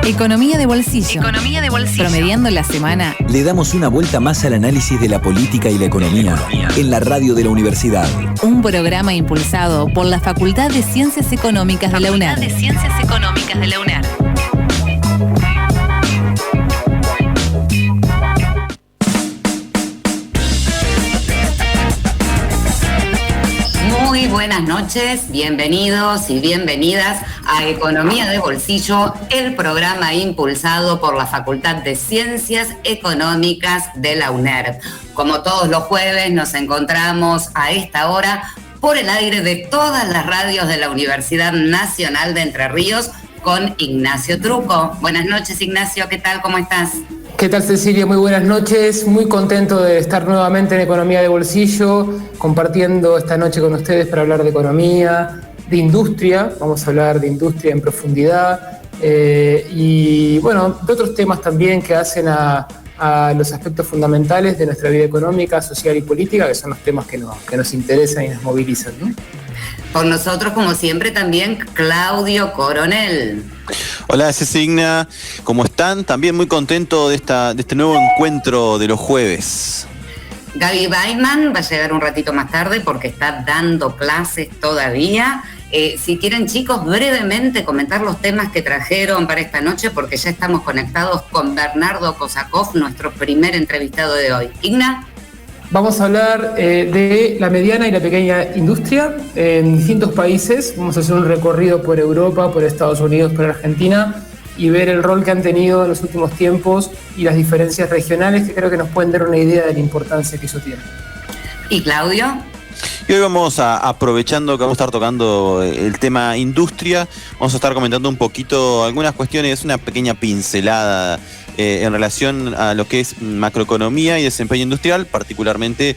Economía de bolsillo. Economía de bolsillo. Promediando la semana. Le damos una vuelta más al análisis de la política y la economía en la radio de la universidad. Un programa impulsado por la Facultad de Ciencias Económicas de la UNER. Muy buenas noches, bienvenidos y bienvenidas a Economía de Bolsillo, el programa impulsado por la Facultad de Ciencias Económicas de la UNER. Como todos los jueves nos encontramos a esta hora por el aire de todas las radios de la Universidad Nacional de Entre Ríos con Ignacio Truco. Buenas noches, Ignacio, ¿qué tal? ¿Cómo estás? ¿Qué tal, Cecilia? Muy buenas noches. Muy contento de estar nuevamente en Economía de Bolsillo, compartiendo esta noche con ustedes para hablar de economía, de industria. Vamos a hablar de industria en profundidad y, bueno, de otros temas también que hacen a los aspectos fundamentales de nuestra vida económica, social y política, que son los temas que nos interesan y nos movilizan, ¿no? Con nosotros, como siempre, también Claudio Coronel. Hola, Cecilia, ¿cómo están? También muy contento de este nuevo encuentro de los jueves. Gaby Baiman va a llegar un ratito más tarde porque está dando clases todavía. Si quieren, chicos, brevemente comentar los temas que trajeron para esta noche, porque ya estamos conectados con Bernardo Kosakov, nuestro primer entrevistado de hoy. Igna. Vamos a hablar de la mediana y la pequeña industria en distintos países. Vamos a hacer un recorrido por Europa, por Estados Unidos, por Argentina y ver el rol que han tenido en los últimos tiempos y las diferencias regionales que creo que nos pueden dar una idea de la importancia que eso tiene. ¿Y Claudio? Y hoy aprovechando que vamos a estar tocando el tema industria, vamos a estar comentando un poquito algunas cuestiones, una pequeña pincelada en relación a lo que es macroeconomía y desempeño industrial, particularmente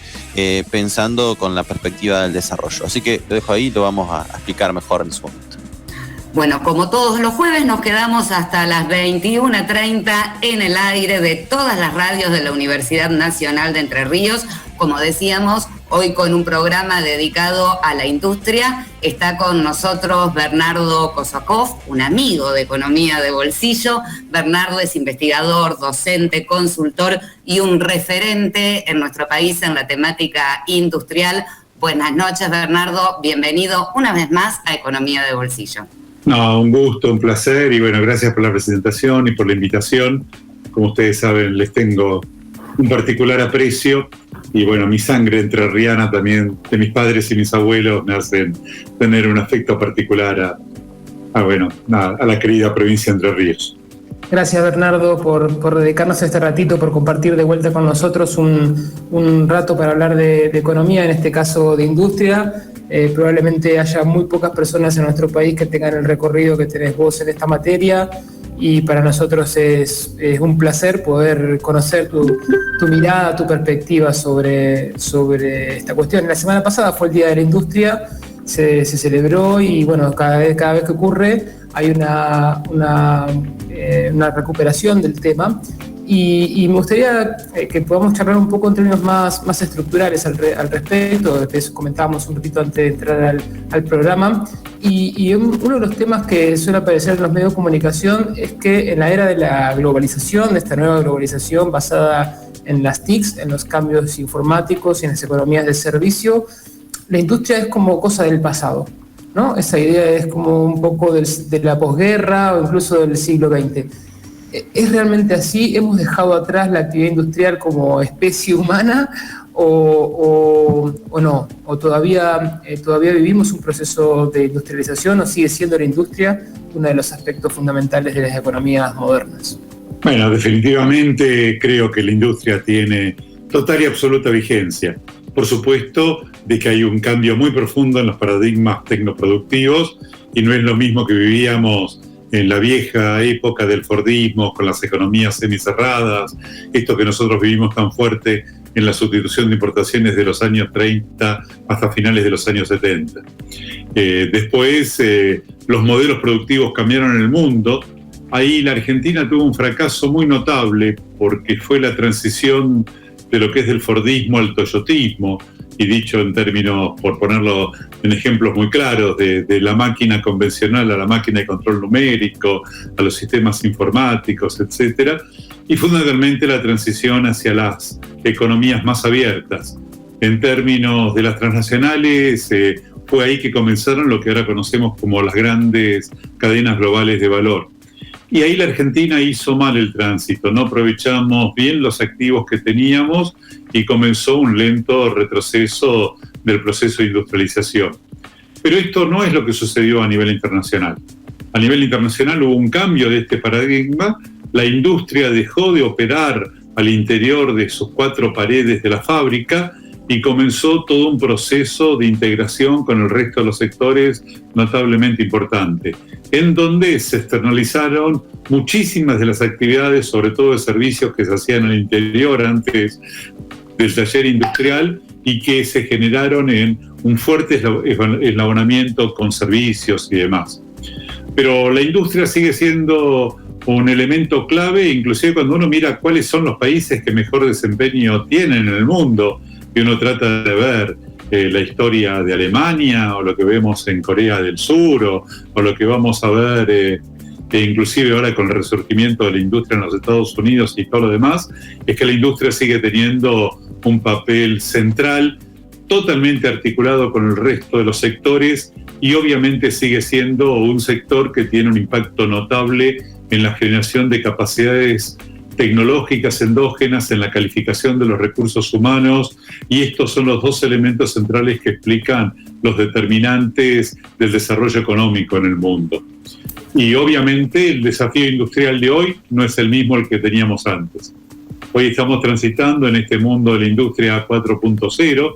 pensando con la perspectiva del desarrollo. Así que lo dejo ahí, lo vamos a explicar mejor en su momento. Bueno, como todos los jueves, nos quedamos hasta las 21:30 en el aire de todas las radios de la Universidad Nacional de Entre Ríos. Como decíamos, hoy con un programa dedicado a la industria. Está con nosotros Bernardo Kosakov, un amigo de Economía de Bolsillo. Bernardo es investigador, docente, consultor y un referente en nuestro país en la temática industrial. Buenas noches, Bernardo. Bienvenido una vez más a Economía de Bolsillo. No, un gusto, un placer y bueno, gracias por la presentación y por la invitación. Como ustedes saben, les tengo un particular aprecio y bueno, mi sangre entrerriana también, de mis padres y mis abuelos, me hacen tener un afecto particular a la querida provincia de Entre Ríos. Gracias, Bernardo, por dedicarnos este ratito, por compartir de vuelta con nosotros un rato para hablar de economía, en este caso de industria. Probablemente haya muy pocas personas en nuestro país que tengan el recorrido que tenés vos en esta materia y para nosotros es un placer poder conocer tu mirada, tu perspectiva sobre esta cuestión. La semana pasada fue el Día de la Industria, se celebró y bueno, cada vez que ocurre hay una recuperación del tema. Y me gustaría que podamos charlar un poco en términos más estructurales al respecto. Eso comentábamos un poquito antes de entrar al programa. Y uno de los temas que suele aparecer en los medios de comunicación es que en la era de la globalización, de esta nueva globalización basada en las TICs, en los cambios informáticos y en las economías de servicio, la industria es como cosa del pasado, ¿no? Esa idea es como un poco de la posguerra o incluso del siglo XX. ¿Es realmente así? ¿Hemos dejado atrás la actividad industrial como especie humana o no? ¿O todavía vivimos un proceso de industrialización o sigue siendo la industria uno de los aspectos fundamentales de las economías modernas? Bueno, definitivamente creo que la industria tiene total y absoluta vigencia. Por supuesto, de que hay un cambio muy profundo en los paradigmas tecnoproductivos y no es lo mismo que vivíamos en la vieja época del Fordismo, con las economías semicerradas, esto que nosotros vivimos tan fuerte en la sustitución de importaciones de los años 30 hasta finales de los años 70. Después, los modelos productivos cambiaron en el mundo. Ahí la Argentina tuvo un fracaso muy notable porque fue la transición de lo que es del Fordismo al toyotismo, y dicho en términos, por ponerlo en ejemplos muy claros, de la máquina convencional a la máquina de control numérico, a los sistemas informáticos, etcétera, y fundamentalmente la transición hacia las economías más abiertas. En términos de las transnacionales, fue ahí que comenzaron lo que ahora conocemos como las grandes cadenas globales de valor. Y ahí la Argentina hizo mal el tránsito, no aprovechamos bien los activos que teníamos y comenzó un lento retroceso del proceso de industrialización. Pero esto no es lo que sucedió a nivel internacional. A nivel internacional hubo un cambio de este paradigma, la industria dejó de operar al interior de sus cuatro paredes de la fábrica y comenzó todo un proceso de integración con el resto de los sectores notablemente importante, en donde se externalizaron muchísimas de las actividades, sobre todo de servicios que se hacían al interior antes del taller industrial y que se generaron en un fuerte eslabonamiento con servicios y demás. Pero la industria sigue siendo un elemento clave, inclusive cuando uno mira cuáles son los países que mejor desempeño tienen en el mundo, y uno trata de ver la historia de Alemania o lo que vemos en Corea del Sur o lo que vamos a ver inclusive ahora con el resurgimiento de la industria en los Estados Unidos y todo lo demás, es que la industria sigue teniendo un papel central, totalmente articulado con el resto de los sectores y obviamente sigue siendo un sector que tiene un impacto notable en la generación de capacidades tecnológicas endógenas, en la calificación de los recursos humanos, y estos son los dos elementos centrales que explican los determinantes del desarrollo económico en el mundo. Y obviamente el desafío industrial de hoy no es el mismo el que teníamos antes. Hoy estamos transitando en este mundo de la industria 4.0,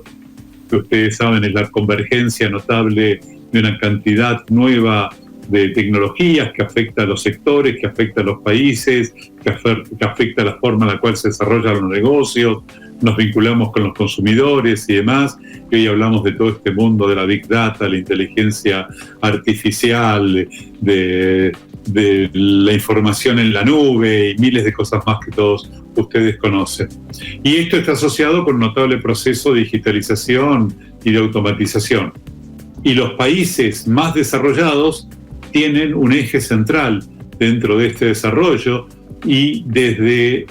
que ustedes saben es la convergencia notable de una cantidad nueva de tecnologías que afecta a los sectores, que afecta a los países, que afecta a la forma en la cual se desarrollan los negocios, nos vinculamos con los consumidores y demás. Y hoy hablamos de todo este mundo de la Big Data, la inteligencia artificial, de la información en la nube y miles de cosas más que todos ustedes conocen. Y esto está asociado con un notable proceso de digitalización y de automatización. Y los países más desarrollados tienen un eje central dentro de este desarrollo y desde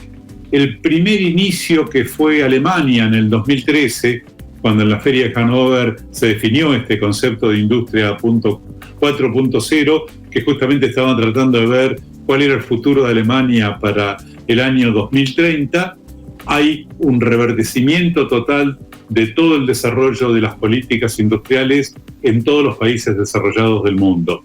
el primer inicio que fue Alemania en el 2013, cuando en la Feria de Hannover se definió este concepto de industria 4.0, que justamente estaban tratando de ver cuál era el futuro de Alemania para el año 2030, hay un reverdecimiento total de todo el desarrollo de las políticas industriales en todos los países desarrollados del mundo.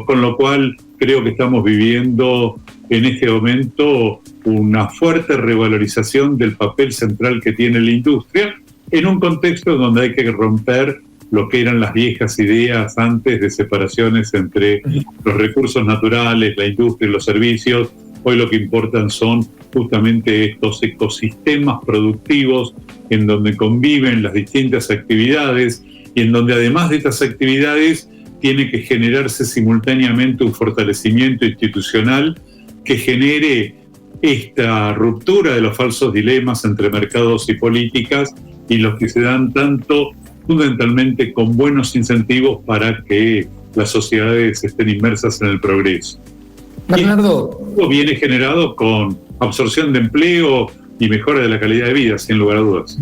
Con lo cual creo que estamos viviendo en este momento una fuerte revalorización del papel central que tiene la industria en un contexto donde hay que romper lo que eran las viejas ideas antes de separaciones entre los recursos naturales, la industria y los servicios. Hoy lo que importan son justamente estos ecosistemas productivos en donde conviven las distintas actividades y en donde además de estas actividades tiene que generarse simultáneamente un fortalecimiento institucional que genere esta ruptura de los falsos dilemas entre mercados y políticas y los que se dan tanto fundamentalmente con buenos incentivos para que las sociedades estén inmersas en el progreso. Bernardo. Y esto viene generado con absorción de empleo y mejora de la calidad de vida, sin lugar a dudas.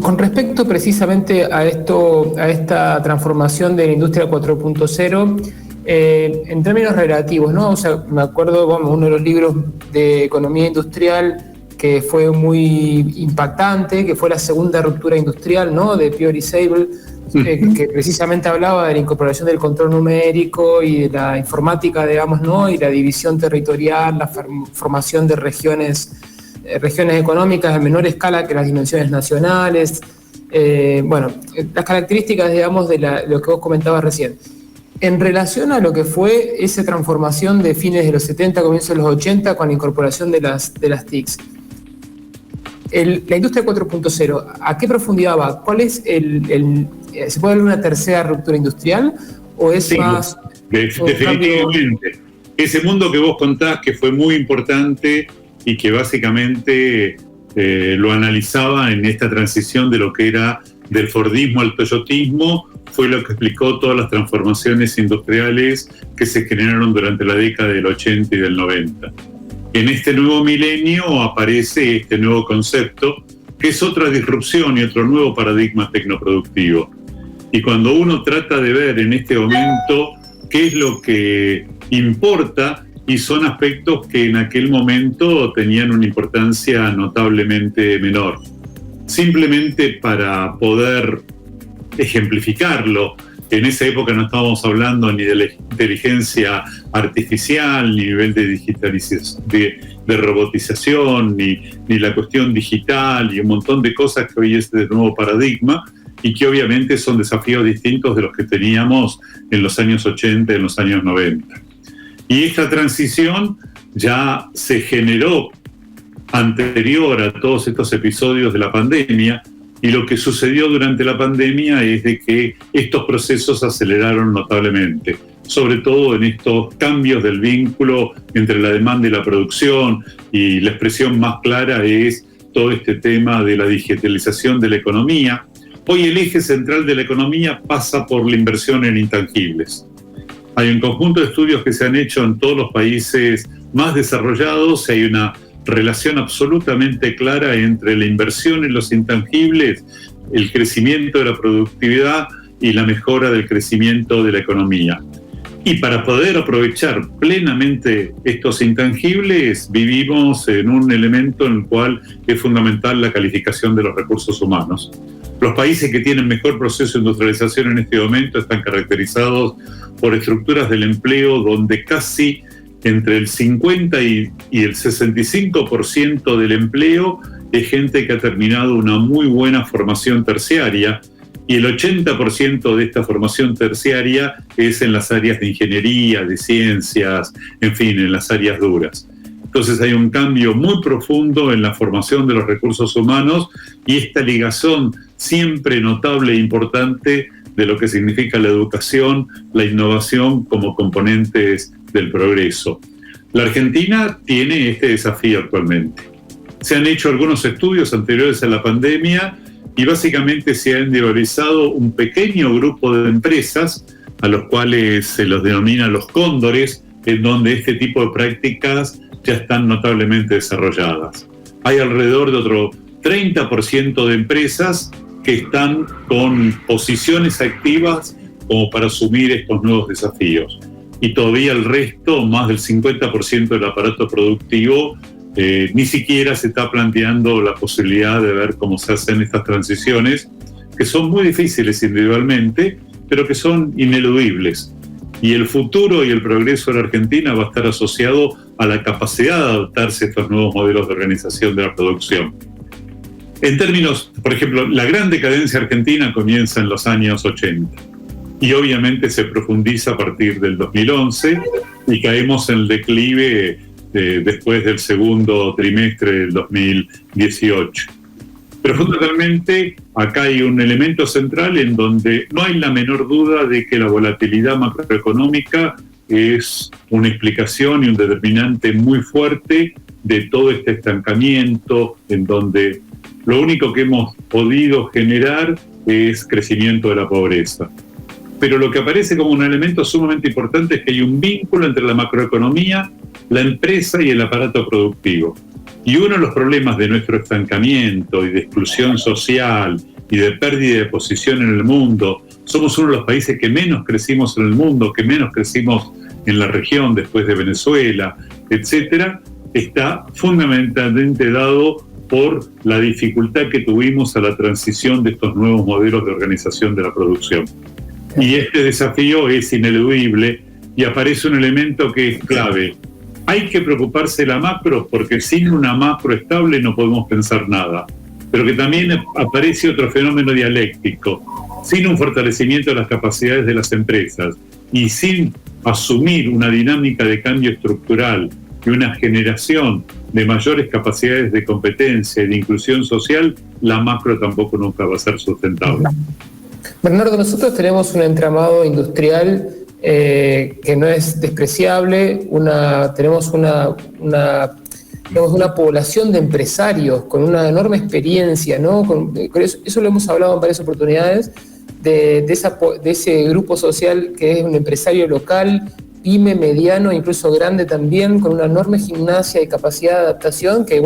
Con respecto precisamente a esta transformación de la industria 4.0, en términos relativos, ¿no? O sea, me acuerdo, uno de los libros de economía industrial que fue muy impactante, que fue la segunda ruptura industrial, ¿no? De Peory Sable, que precisamente hablaba de la incorporación del control numérico y de la informática, digamos, ¿no? Y la división territorial, la formación de regiones económicas de menor escala que las dimensiones nacionales, las características, digamos, de lo que vos comentabas recién. En relación a lo que fue esa transformación de fines de los 70, comienzos de los 80, con la incorporación de las TICs, la industria 4.0, ¿a qué profundidad va? ¿Cuál es ¿se puede hablar de una tercera ruptura industrial o es más? Definitivamente. Ese mundo que vos contás que fue muy importante y que básicamente lo analizaba en esta transición de lo que era del Fordismo al Toyotismo fue lo que explicó todas las transformaciones industriales que se generaron durante la década del 80 y del 90. En este nuevo milenio aparece este nuevo concepto, que es otra disrupción y otro nuevo paradigma tecnoproductivo. Y cuando uno trata de ver en este momento qué es lo que importa, y son aspectos que en aquel momento tenían una importancia notablemente menor. Simplemente para poder ejemplificarlo, en esa época no estábamos hablando ni de la inteligencia artificial, ni nivel de digitalización, de robotización, ni la cuestión digital y un montón de cosas que hoy es de nuevo paradigma y que obviamente son desafíos distintos de los que teníamos en los años 80 y en los años 90. Y esta transición ya se generó anterior a todos estos episodios de la pandemia, y lo que sucedió durante la pandemia es de que estos procesos aceleraron notablemente, sobre todo en estos cambios del vínculo entre la demanda y la producción, y la expresión más clara es todo este tema de la digitalización de la economía. Hoy el eje central de la economía pasa por la inversión en intangibles. Hay un conjunto de estudios que se han hecho en todos los países más desarrollados y hay una relación absolutamente clara entre la inversión en los intangibles, el crecimiento de la productividad y la mejora del crecimiento de la economía. Y para poder aprovechar plenamente estos intangibles, vivimos en un elemento en el cual es fundamental la calificación de los recursos humanos. Los países que tienen mejor proceso de industrialización en este momento están caracterizados por estructuras del empleo donde casi entre el 50 y el 65% del empleo es gente que ha terminado una muy buena formación terciaria, y el 80% de esta formación terciaria es en las áreas de ingeniería, de ciencias, en fin, en las áreas duras. Entonces hay un cambio muy profundo en la formación de los recursos humanos y esta ligación siempre notable e importante de lo que significa la educación, la innovación como componentes del progreso. La Argentina tiene este desafío actualmente. Se han hecho algunos estudios anteriores a la pandemia y básicamente se ha individualizado un pequeño grupo de empresas a los cuales se los denomina los cóndores, en donde este tipo de prácticas ya están notablemente desarrolladas. Hay alrededor de otro 30% de empresas que están con posiciones activas como para asumir estos nuevos desafíos. Y todavía el resto, más del 50% del aparato productivo, ni siquiera se está planteando la posibilidad de ver cómo se hacen estas transiciones, que son muy difíciles individualmente, pero que son ineludibles. Y el futuro y el progreso de la Argentina va a estar asociado a la capacidad de adaptarse a estos nuevos modelos de organización de la producción. En términos, por ejemplo, la gran decadencia argentina comienza en los años 80 y obviamente se profundiza a partir del 2011 y caemos en el declive después del segundo trimestre del 2018. Pero fundamentalmente acá hay un elemento central en donde no hay la menor duda de que la volatilidad macroeconómica es una explicación y un determinante muy fuerte de todo este estancamiento en donde lo único que hemos podido generar es crecimiento de la pobreza. Pero lo que aparece como un elemento sumamente importante es que hay un vínculo entre la macroeconomía, la empresa y el aparato productivo. Y uno de los problemas de nuestro estancamiento y de exclusión social y de pérdida de posición en el mundo, somos uno de los países que menos crecimos en el mundo, que menos crecimos en la región después de Venezuela, etcétera, está fundamentalmente dado por la dificultad que tuvimos a la transición de estos nuevos modelos de organización de la producción. Y este desafío es ineludible y aparece un elemento que es clave. Hay que preocuparse de la macro porque sin una macro estable no podemos pensar nada. Pero que también aparece otro fenómeno dialéctico. Sin un fortalecimiento de las capacidades de las empresas y sin asumir una dinámica de cambio estructural y una generación de mayores capacidades de competencia y de inclusión social, la macro tampoco nunca va a ser sustentable. Bernardo, nosotros tenemos un entramado industrial que no es despreciable, tenemos una digamos, una población de empresarios con una enorme experiencia, ¿no? Eso lo hemos hablado en varias oportunidades, de ese grupo social que es un empresario local, pyme, mediano, incluso grande también, con una enorme gimnasia y capacidad de adaptación, que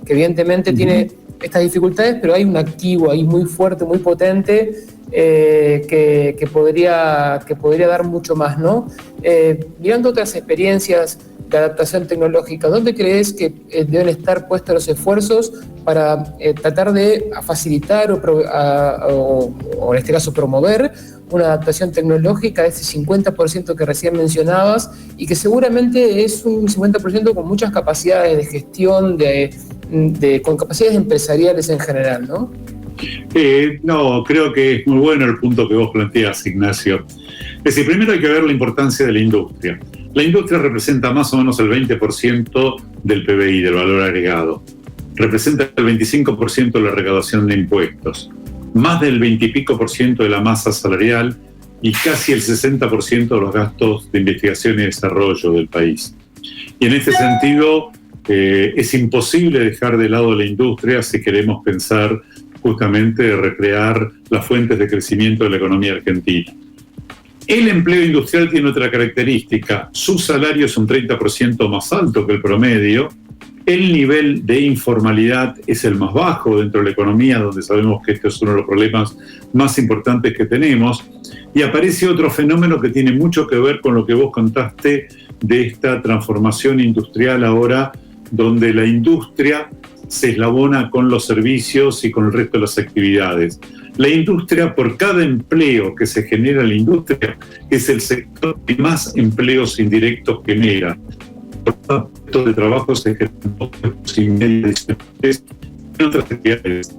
evidentemente tiene estas dificultades, pero hay un activo ahí muy fuerte, muy potente, que podría dar mucho más, ¿no? Mirando otras experiencias de adaptación tecnológica, ¿dónde crees que deben estar puestos los esfuerzos para tratar de facilitar o en este caso promover una adaptación tecnológica de ese 50% que recién mencionabas y que seguramente es un 50% con muchas capacidades de gestión, con capacidades empresariales en general, ¿no? No, creo que es muy bueno el punto que vos planteas, Ignacio. Es decir, primero hay que ver la importancia de la industria. La industria representa más o menos el 20% del PBI, del valor agregado. Representa el 25% de la recaudación de impuestos, más del 20 y pico % de la masa salarial y casi el 60% de los gastos de investigación y desarrollo del país. Y en este sentido, es imposible dejar de lado la industria si queremos pensar justamente recrear las fuentes de crecimiento de la economía argentina. El empleo industrial tiene otra característica: su salario es un 30% más alto que el promedio, el nivel de informalidad es el más bajo dentro de la economía, donde sabemos que este es uno de los problemas más importantes que tenemos, y aparece otro fenómeno que tiene mucho que ver con lo que vos contaste de esta transformación industrial ahora, donde la industria se eslabona con los servicios y con el resto de las actividades. La industria, por cada empleo que se genera en la industria, es el sector que más empleos indirectos genera. Por tanto, de trabajo se generan 2,5 en otras actividades.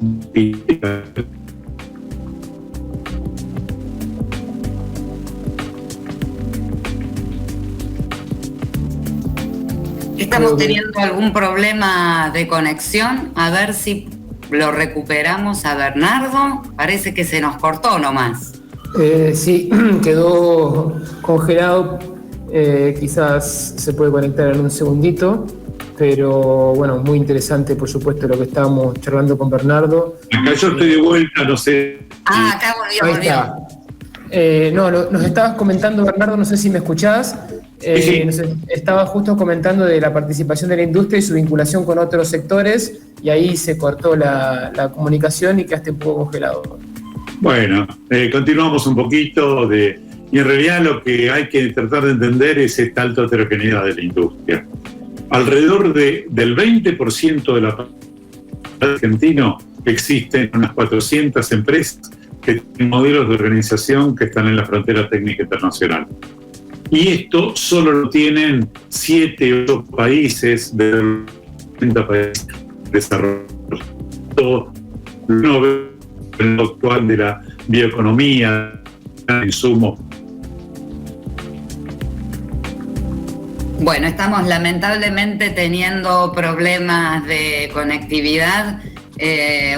Estamos teniendo algún problema de conexión, a ver si lo recuperamos a Bernardo. Parece que se nos cortó nomás. Sí, quedó congelado, quizás se puede conectar en un segundito, pero bueno, muy interesante por supuesto lo que estábamos charlando con Bernardo. Acá yo estoy de vuelta, no sé. Acá volvió. Nos estabas comentando, Bernardo, no sé si me escuchás. Sí. Nos estaba justo comentando de la participación de la industria y su vinculación con otros sectores, y ahí se cortó la comunicación y quedaste un poco congelado. Bueno, continuamos un poquito y en realidad lo que hay que tratar de entender es esta alta heterogeneidad de la industria. Alrededor del 20% de la argentino existen unas 400 empresas que tienen modelos de organización que están en la frontera técnica internacional. Y esto solo lo tienen 7 o 8 países de los 30 países desarrollados. Uno ve en lo actual de la bioeconomía, insumos. Bueno, estamos lamentablemente teniendo problemas de conectividad.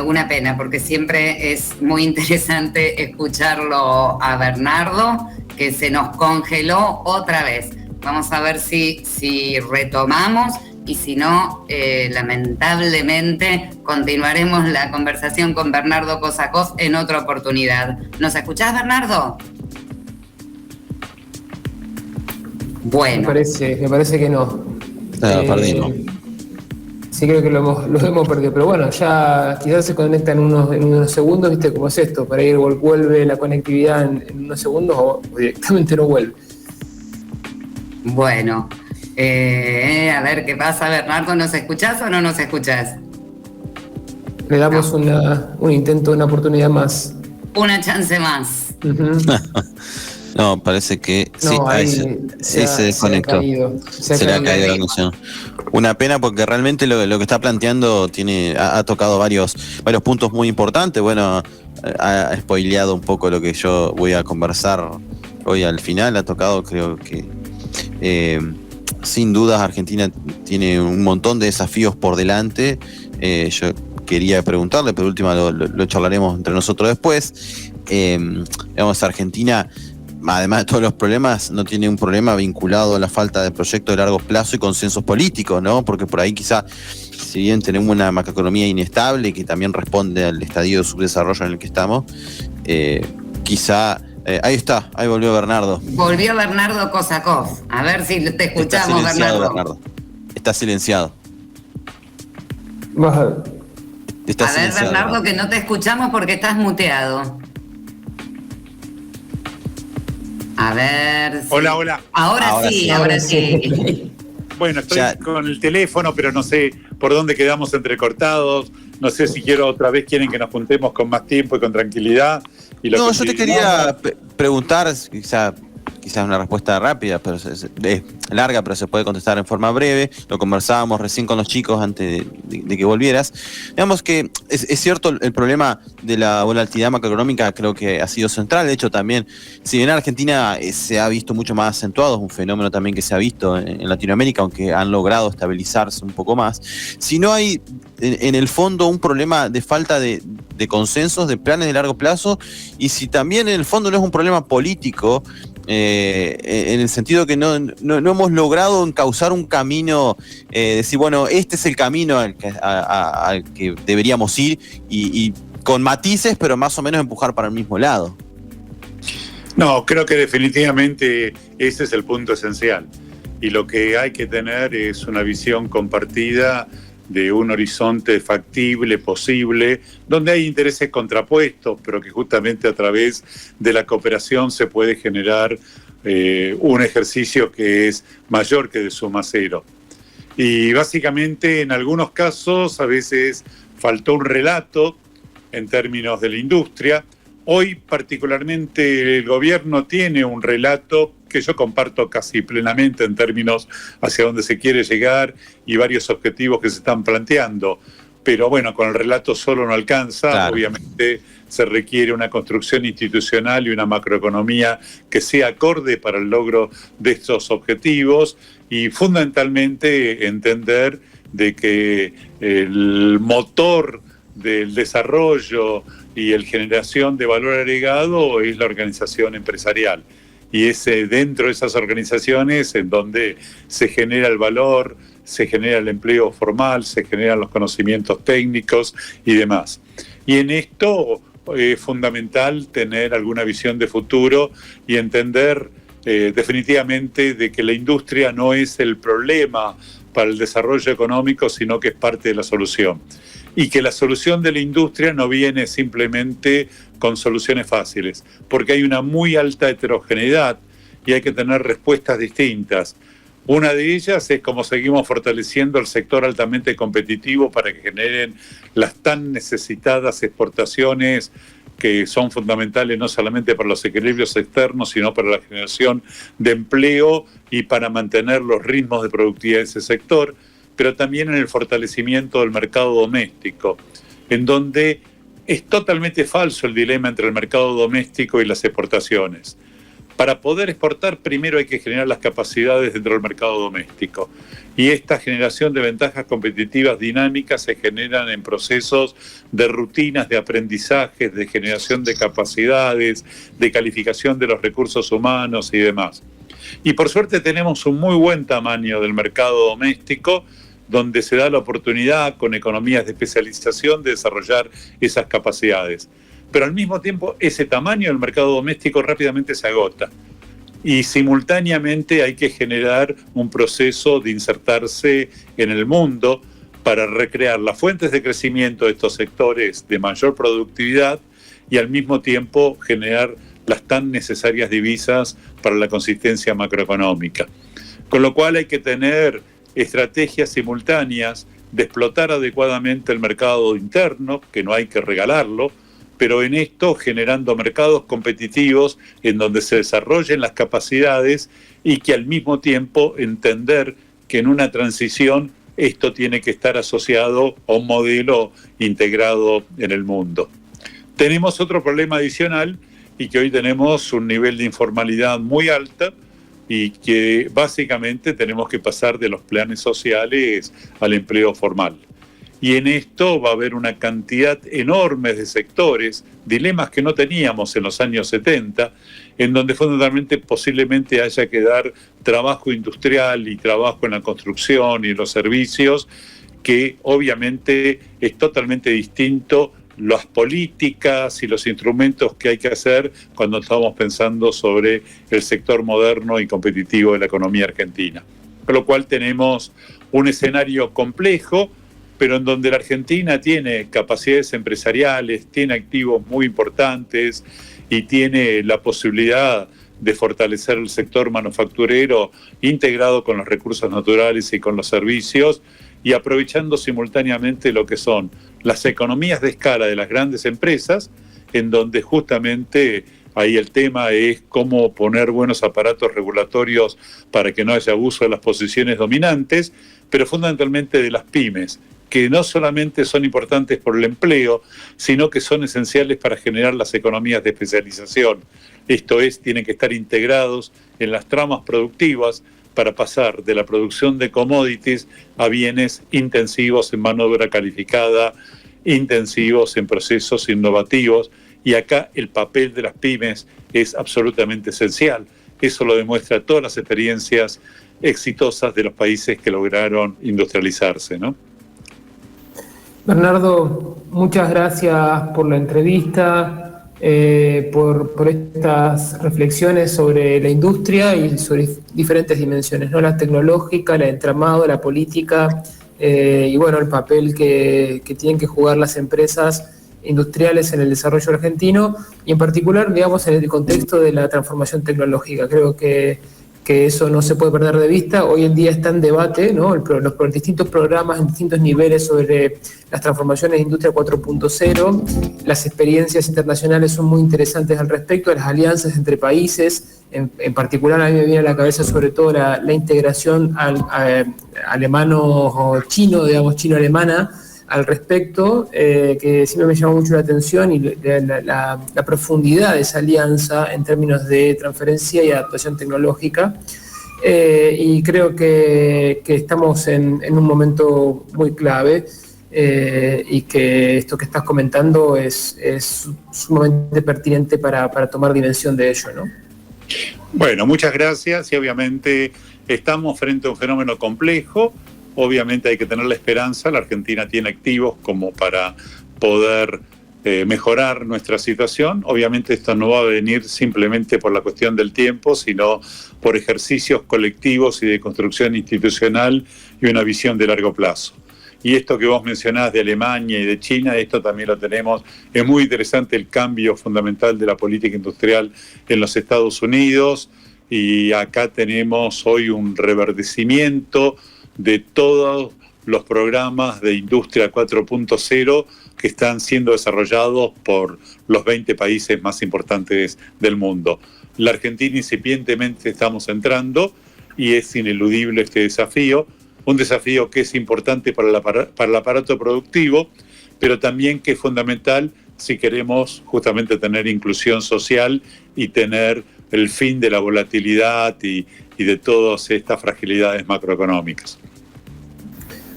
Una pena, porque siempre es muy interesante escucharlo a Bernardo, que se nos congeló otra vez. Vamos a ver si retomamos, y si no, lamentablemente continuaremos la conversación con Bernardo Kosakov en otra oportunidad. ¿Nos escuchás, Bernardo? Bueno. Me parece que no. Perdimos. Sí, creo que lo hemos perdido, pero bueno, ya quizás se conecta en unos segundos, ¿viste cómo es esto? Para ir vuelve la conectividad en unos segundos o directamente no vuelve. Bueno, a ver qué pasa, Bernardo, ¿nos escuchás o no nos escuchás? Le damos un intento, una oportunidad más. Una chance más. Uh-huh. No, parece que sí, se desconectó. Se le ha caído la conexión. Una pena, porque realmente lo que está planteando ha tocado varios puntos muy importantes. Bueno, ha spoileado un poco lo que yo voy a conversar hoy al final. Ha tocado, creo que sin dudas Argentina tiene un montón de desafíos por delante. Yo quería preguntarle, pero última lo charlaremos entre nosotros después. Argentina además de todos los problemas, no tiene un problema vinculado a la falta de proyectos de largo plazo y consensos políticos, ¿no? Porque por ahí quizá, si bien tenemos una macroeconomía inestable que también responde al estadio de subdesarrollo en el que estamos, quizá... ahí volvió Bernardo. Volvió Bernardo Kosakov. A ver si te escuchamos, Bernardo. Está silenciado. A ver, Bernardo, que no te escuchamos porque estás muteado. A ver. Hola. Ahora sí. Bueno, estoy con el teléfono, pero no sé por dónde quedamos entrecortados. No sé si quieren que nos juntemos con más tiempo y con tranquilidad. No, yo te quería preguntar, quizás una respuesta rápida, pero es larga, pero se puede contestar en forma breve. Lo conversábamos recién con los chicos antes de que volvieras. Digamos que es cierto, el problema de la volatilidad macroeconómica creo que ha sido central. De hecho, también, si bien en Argentina se ha visto mucho más acentuado, es un fenómeno también que se ha visto en Latinoamérica, aunque han logrado estabilizarse un poco más. Si no hay en el fondo un problema de falta de consensos, de planes de largo plazo, y si también en el fondo no es un problema político, en el sentido que no hemos logrado encauzar un camino, decir, bueno, este es el camino al que deberíamos ir, y con matices, pero más o menos empujar para el mismo lado. No, creo que definitivamente ese es el punto esencial. Y lo que hay que tener es una visión compartida de un horizonte factible, posible, donde hay intereses contrapuestos, pero que justamente a través de la cooperación se puede generar un ejercicio que es mayor que de suma cero. Y básicamente en algunos casos a veces faltó un relato en términos de la industria. Hoy particularmente el gobierno tiene un relato que yo comparto casi plenamente en términos hacia dónde se quiere llegar y varios objetivos que se están planteando. Pero bueno, con el relato solo no alcanza. Claro. Obviamente se requiere una construcción institucional y una macroeconomía que sea acorde para el logro de estos objetivos, y fundamentalmente entender de que el motor del desarrollo y la generación de valor agregado es la organización empresarial. Y es dentro de esas organizaciones en donde se genera el valor, se genera el empleo formal, se generan los conocimientos técnicos y demás. Y en esto es fundamental tener alguna visión de futuro y entender definitivamente de que la industria no es el problema para el desarrollo económico, sino que es parte de la solución. Y que la solución de la industria no viene simplemente con soluciones fáciles, porque hay una muy alta heterogeneidad y hay que tener respuestas distintas. Una de ellas es cómo seguimos fortaleciendo el sector altamente competitivo para que generen las tan necesitadas exportaciones que son fundamentales no solamente para los equilibrios externos, sino para la generación de empleo y para mantener los ritmos de productividad de ese sector, pero también en el fortalecimiento del mercado doméstico, en donde es totalmente falso el dilema entre el mercado doméstico y las exportaciones. Para poder exportar, primero hay que generar las capacidades dentro del mercado doméstico. Y esta generación de ventajas competitivas dinámicas se generan en procesos de rutinas de aprendizaje, de generación de capacidades, de calificación de los recursos humanos y demás. Y por suerte tenemos un muy buen tamaño del mercado doméstico, donde se da la oportunidad con economías de especialización de desarrollar esas capacidades. Pero al mismo tiempo ese tamaño del mercado doméstico rápidamente se agota y simultáneamente hay que generar un proceso de insertarse en el mundo para recrear las fuentes de crecimiento de estos sectores de mayor productividad y al mismo tiempo generar las tan necesarias divisas para la consistencia macroeconómica. Con lo cual hay que tener estrategias simultáneas de explotar adecuadamente el mercado interno, que no hay que regalarlo, pero en esto generando mercados competitivos en donde se desarrollen las capacidades y que al mismo tiempo entender que en una transición esto tiene que estar asociado a un modelo integrado en el mundo. Tenemos otro problema adicional y que hoy tenemos un nivel de informalidad muy alta y que básicamente tenemos que pasar de los planes sociales al empleo formal. y en esto va a haber una cantidad enorme de sectores, dilemas que no teníamos en los años 70, en donde fundamentalmente posiblemente haya que dar trabajo industrial y trabajo en la construcción y en los servicios, que obviamente es totalmente distinto las políticas y los instrumentos que hay que hacer cuando estamos pensando sobre el sector moderno y competitivo de la economía argentina. Con lo cual tenemos un escenario complejo, pero en donde la Argentina tiene capacidades empresariales, tiene activos muy importantes y tiene la posibilidad de fortalecer el sector manufacturero integrado con los recursos naturales y con los servicios, y aprovechando simultáneamente lo que son las economías de escala de las grandes empresas, en donde justamente ahí el tema es cómo poner buenos aparatos regulatorios para que no haya abuso de las posiciones dominantes, pero fundamentalmente de las pymes, que no solamente son importantes por el empleo, sino que son esenciales para generar las economías de especialización. Esto es, tienen que estar integrados en las tramas productivas para pasar de la producción de commodities a bienes intensivos en mano de obra calificada, intensivos en procesos innovativos, y acá el papel de las pymes es absolutamente esencial. Eso lo demuestra todas las experiencias exitosas de los países que lograron industrializarse, ¿no? Bernardo, muchas gracias por la entrevista, por estas reflexiones sobre la industria y sobre diferentes dimensiones, ¿no? La tecnológica, la de entramado, la política, y bueno, el papel que tienen que jugar las empresas industriales en el desarrollo argentino, y en particular, digamos, en el contexto de la transformación tecnológica. Creo que eso no se puede perder de vista. Hoy en día está en debate, ¿no? Los distintos programas en distintos niveles sobre las transformaciones de Industria 4.0. Las experiencias internacionales son muy interesantes al respecto, las alianzas entre países. En particular, a mí me viene a la cabeza sobre todo la integración alemano-chino, digamos, chino-alemana, al respecto, que siempre me llamó mucho la atención, y la profundidad de esa alianza en términos de transferencia y adaptación tecnológica. Y creo que estamos en un momento muy clave, y que esto que estás comentando es sumamente pertinente para tomar dimensión de ello, ¿no? Bueno, muchas gracias, y obviamente estamos frente a un fenómeno complejo. Obviamente hay que tener la esperanza. La Argentina tiene activos como para poder mejorar nuestra situación. Obviamente esto no va a venir simplemente por la cuestión del tiempo, sino por ejercicios colectivos y de construcción institucional y una visión de largo plazo. Y esto que vos mencionás de Alemania y de China, esto también lo tenemos. Es muy interesante el cambio fundamental de la política industrial en los Estados Unidos, y acá tenemos hoy un reverdecimiento de todos los programas de Industria 4.0 que están siendo desarrollados por los 20 países más importantes del mundo. La Argentina incipientemente estamos entrando, y es ineludible este desafío, un desafío que es importante para el aparato productivo, pero también que es fundamental si queremos justamente tener inclusión social y tener el fin de la volatilidad y de todas estas fragilidades macroeconómicas.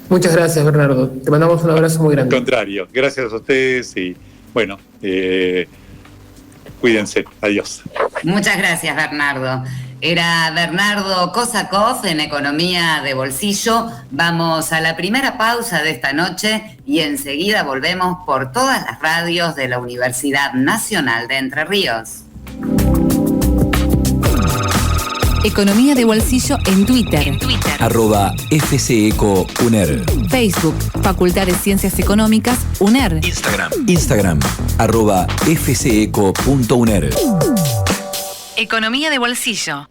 Muchas gracias, Bernardo. Te mandamos un abrazo muy grande. Al contrario, gracias a ustedes, y bueno, cuídense. Adiós. Muchas gracias, Bernardo. Era Bernardo Kosakov en Economía de Bolsillo. Vamos a la primera pausa de esta noche y enseguida volvemos por todas las radios de la Universidad Nacional de Entre Ríos. Economía de Bolsillo en Twitter. @FCECO-UNER. Facebook, Facultad de Ciencias Económicas, UNER. Instagram, @FCECO.UNER. Economía de Bolsillo.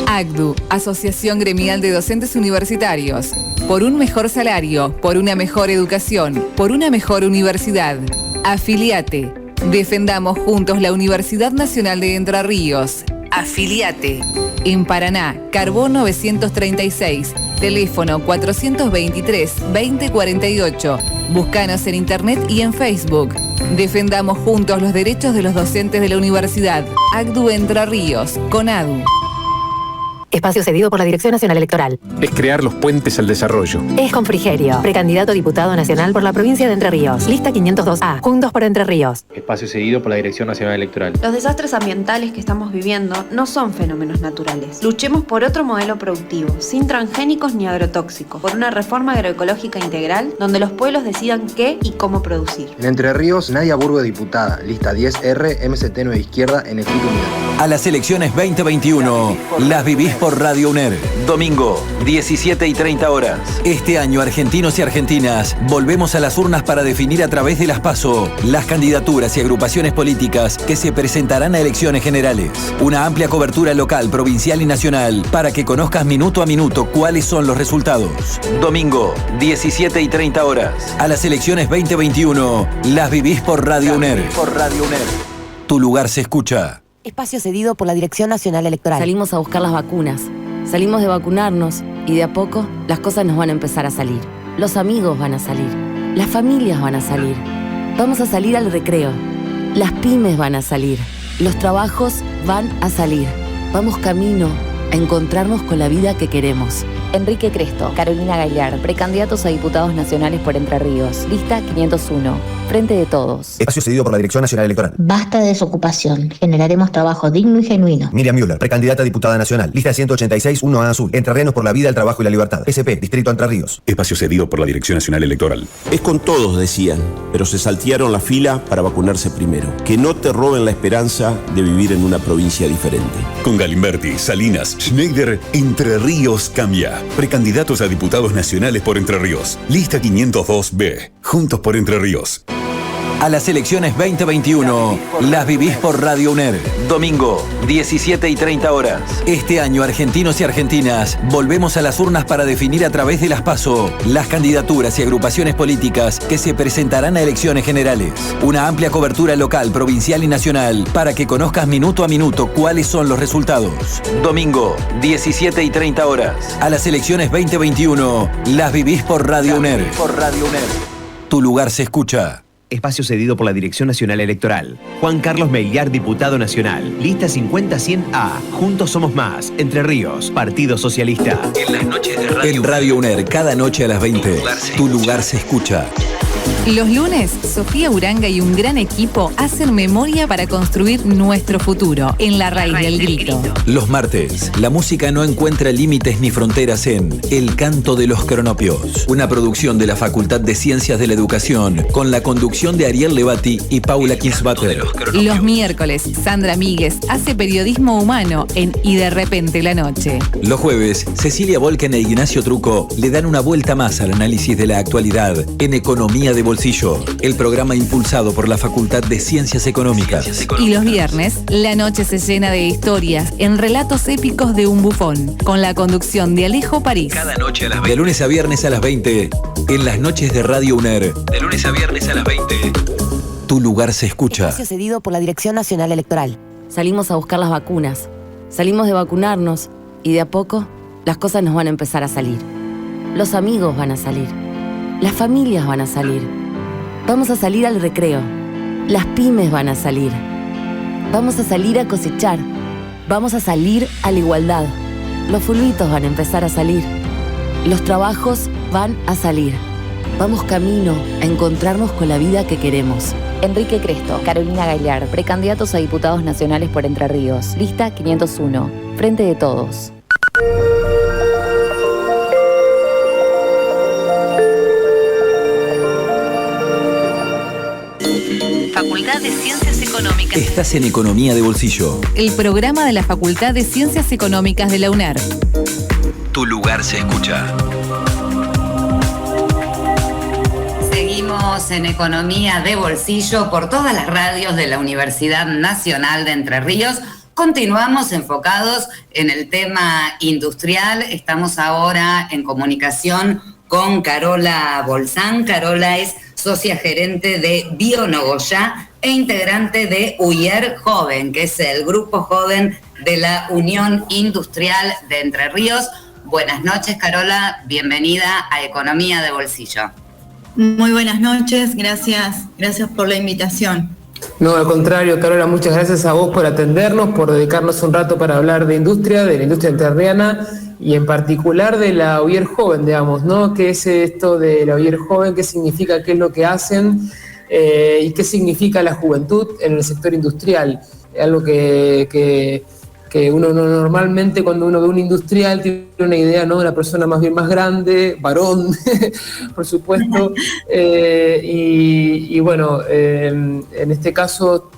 ACDU, Asociación Gremial de Docentes Universitarios. Por un mejor salario, por una mejor educación, por una mejor universidad. Afiliate. Defendamos juntos la Universidad Nacional de Entre Ríos. Afiliate. En Paraná, Carbón 936, Teléfono 423-2048. Búscanos en internet y en Facebook. Defendamos juntos los derechos de los docentes de la universidad. ACDU Entre Ríos, CONADU. Espacio cedido por la Dirección Nacional Electoral. Es crear los puentes al desarrollo. Es con Frigerio, precandidato a diputado nacional por la provincia de Entre Ríos. Lista 502A, Juntos por Entre Ríos. Espacio cedido por la Dirección Nacional Electoral. Los desastres ambientales que estamos viviendo no son fenómenos naturales. Luchemos por otro modelo productivo, sin transgénicos ni agrotóxicos, por una reforma agroecológica integral donde los pueblos decidan qué y cómo producir. En Entre Ríos, Nadia Burgo, diputada. Lista 10R, MCT 9 Izquierda, en Espíritu Unido. A las elecciones 2021, las vivís por Radio UNER. Domingo, 17 y 30 horas. Este año, argentinos y argentinas, volvemos a las urnas para definir a través de las PASO las candidaturas y agrupaciones políticas que se presentarán a elecciones generales. Una amplia cobertura local, provincial y nacional para que conozcas minuto a minuto cuáles son los resultados. Domingo, 17 y 30 horas. A las elecciones 2021, las vivís por Radio UNER. Tu lugar se escucha. Espacio cedido por la Dirección Nacional Electoral. Salimos a buscar las vacunas. Salimos de vacunarnos y de a poco las cosas nos van a empezar a salir. Los amigos van a salir. Las familias van a salir. Vamos a salir al recreo. Las pymes van a salir. Los trabajos van a salir. Vamos camino a encontrarnos con la vida que queremos. Enrique Cresto, Carolina Gaillard, precandidatos a diputados nacionales por Entre Ríos. Lista 501. Frente de Todos. Espacio cedido por la Dirección Nacional Electoral. Basta de desocupación. Generaremos trabajo digno y genuino. Miriam Müller, precandidata a diputada nacional. Lista 186, 1A azul. Entrerrianos por la vida, el trabajo y la libertad. SP, Distrito Entre Ríos. Espacio cedido por la Dirección Nacional Electoral. Es con todos, decían, pero se saltearon la fila para vacunarse primero. Que no te roben la esperanza de vivir en una provincia diferente. Con Galimberti, Salinas, Schneider, Entre Ríos cambia. Precandidatos a diputados nacionales por Entre Ríos. Lista 502B. Juntos por Entre Ríos. A las elecciones 2021, las vivís por Radio UNER. Domingo, 17 y 30 horas. Este año, argentinos y argentinas, volvemos a las urnas para definir a través de las PASO las candidaturas y agrupaciones políticas que se presentarán a elecciones generales. Una amplia cobertura local, provincial y nacional para que conozcas minuto a minuto cuáles son los resultados. Domingo, 17 y 30 horas. A las elecciones 2021, las vivís por Radio UNER. Tu lugar se escucha. Espacio cedido por la Dirección Nacional Electoral. Juan Carlos Meillar, diputado nacional. Lista 50-100A. Juntos somos más. Entre Ríos. Partido Socialista. En las noches de Radio En Radio UNER, cada noche a las 20. Tu lugar se escucha. Los lunes, Sofía Uranga y un gran equipo hacen memoria para construir nuestro futuro en La Raíz del Grito. Los martes, la música no encuentra límites ni fronteras en El Canto de los Cronopios, una producción de la Facultad de Ciencias de la Educación con la conducción de Ariel Levati y Paula Kinsbatter. Los miércoles, Sandra Míguez hace periodismo humano en Y de repente la noche. Los jueves, Cecilia Volken e Ignacio Truco le dan una vuelta más al análisis de la actualidad en Economía de Bolsillo, el programa impulsado por la Facultad de Ciencias Económicas. Y los viernes, la noche se llena de historias en relatos épicos de un bufón, con la conducción de Alejo París. Cada noche a las 20. De lunes a viernes a las 20, en las noches de Radio UNER. De lunes a viernes a las 20. Tu lugar se escucha. Espacio cedido por la Dirección Nacional Electoral. Salimos a buscar las vacunas. Salimos de vacunarnos y de a poco las cosas nos van a empezar a salir. Los amigos van a salir. Las familias van a salir. Vamos a salir al recreo. Las pymes van a salir. Vamos a salir a cosechar. Vamos a salir a la igualdad. Los fulbitos van a empezar a salir. Los trabajos van a salir. Vamos camino a encontrarnos con la vida que queremos. Enrique Cresto, Carolina Gaillard, precandidatos a diputados nacionales por Entre Ríos. Lista 501. Frente de Todos. Facultad de Ciencias Económicas. Estás en Economía de Bolsillo. El programa de la Facultad de Ciencias Económicas de la UNER. Tu lugar se escucha. Seguimos en Economía de Bolsillo por todas las radios de la Universidad Nacional de Entre Ríos. Continuamos enfocados en el tema industrial. Estamos ahora en comunicación con Carola Bolzán. Carola es socia gerente de Bionogoyá e integrante de UIER Joven, que es el grupo joven de la Unión Industrial de Entre Ríos. Buenas noches, Carola, bienvenida a Economía de Bolsillo. Muy buenas noches, gracias por la invitación. No, al contrario, Carola, muchas gracias a vos por atendernos, por dedicarnos un rato para hablar de la industria entrerriana y en particular de la UIER Joven, digamos, ¿no? ¿Qué es esto de la UIER Joven? ¿Qué significa? ¿Qué es lo que hacen? ¿Y qué significa la juventud en el sector industrial? Algo que uno normalmente cuando uno ve un industrial tiene una idea, ¿no? De una persona más bien más grande, varón, por supuesto, y bueno, en este caso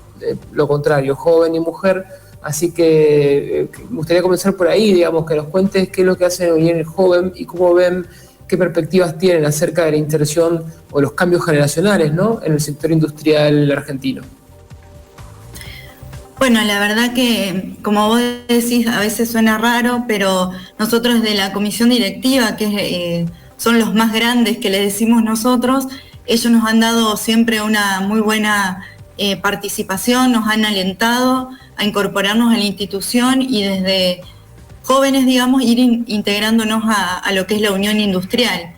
lo contrario, joven y mujer, así que me gustaría comenzar por ahí, digamos, que nos cuentes qué es lo que hacen hoy en el joven y cómo ven, qué perspectivas tienen acerca de la inserción o los cambios generacionales, ¿no? En el sector industrial argentino. Bueno, la verdad que, como vos decís, a veces suena raro, pero nosotros de la comisión directiva, que son los más grandes que le decimos nosotros, ellos nos han dado siempre una muy buena participación, nos han alentado a incorporarnos a la institución y desde jóvenes, digamos, ir integrándonos a lo que es la Unión Industrial.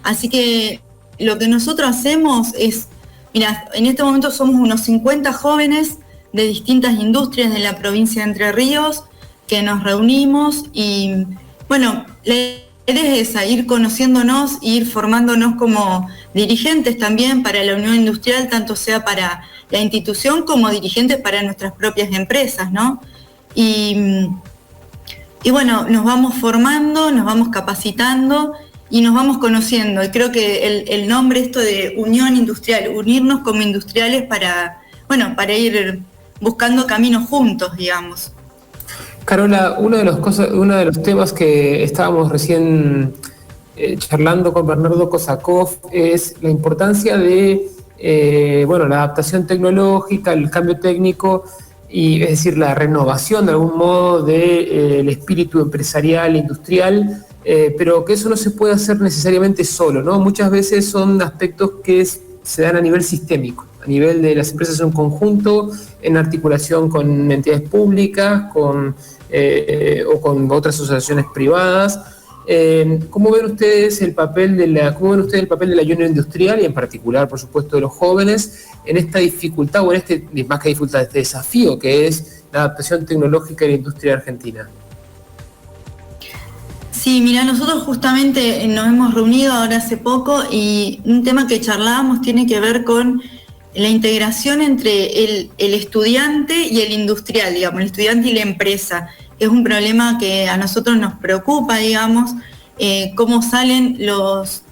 Así que lo que nosotros hacemos es, mira, en este momento somos unos 50 jóvenes de distintas industrias de la provincia de Entre Ríos, que nos reunimos y, bueno, la idea es esa, ir conociéndonos, ir formándonos como dirigentes también para la Unión Industrial, tanto sea para la institución como dirigentes para nuestras propias empresas, ¿no? Y bueno, nos vamos formando, nos vamos capacitando y nos vamos conociendo. Y creo que el nombre esto de Unión Industrial, unirnos como industriales para ir buscando caminos juntos, digamos. Carola, uno de los temas que estábamos recién charlando con Bernardo Kosakov es la importancia de la adaptación tecnológica, el cambio técnico, y es decir, la renovación de algún modo del espíritu empresarial, industrial, pero que eso no se puede hacer necesariamente solo, ¿no? Muchas veces son aspectos que se dan a nivel sistémico, a nivel de las empresas en conjunto, en articulación con entidades públicas, o con otras asociaciones privadas. ¿Cómo ven ustedes el papel de la Unión Industrial y en particular, por supuesto, de los jóvenes en esta dificultad o más que dificultad, este desafío que es la adaptación tecnológica de la industria argentina? Sí, mira, nosotros justamente nos hemos reunido ahora hace poco y un tema que charlábamos tiene que ver con la integración entre el estudiante y el industrial, digamos, el estudiante y la empresa. Es un problema que a nosotros nos preocupa, digamos, cómo salen los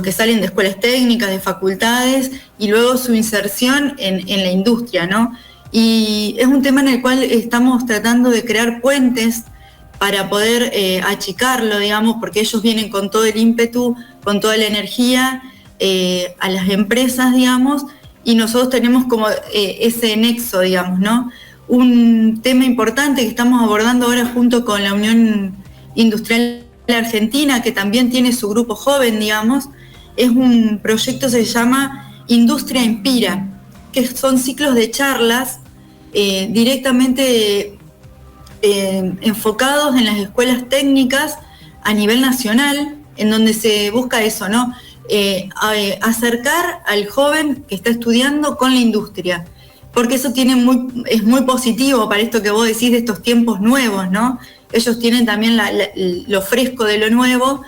que salen de escuelas técnicas, de facultades, y luego su inserción en la industria, ¿no? Y es un tema en el cual estamos tratando de crear puentes para poder achicarlo, digamos, porque ellos vienen con todo el ímpetu, con toda la energía a las empresas, digamos, y nosotros tenemos como ese nexo, digamos, ¿no? Un tema importante que estamos abordando ahora junto con la Unión Industrial Argentina, que también tiene su grupo joven, digamos, es un proyecto que se llama Industria Inspira, que son ciclos de charlas directamente enfocados en las escuelas técnicas a nivel nacional, en donde se busca eso, ¿no? Acercar al joven que está estudiando con la industria, porque eso es muy positivo para esto que vos decís de estos tiempos nuevos, ¿no? Ellos tienen también lo fresco de lo nuevo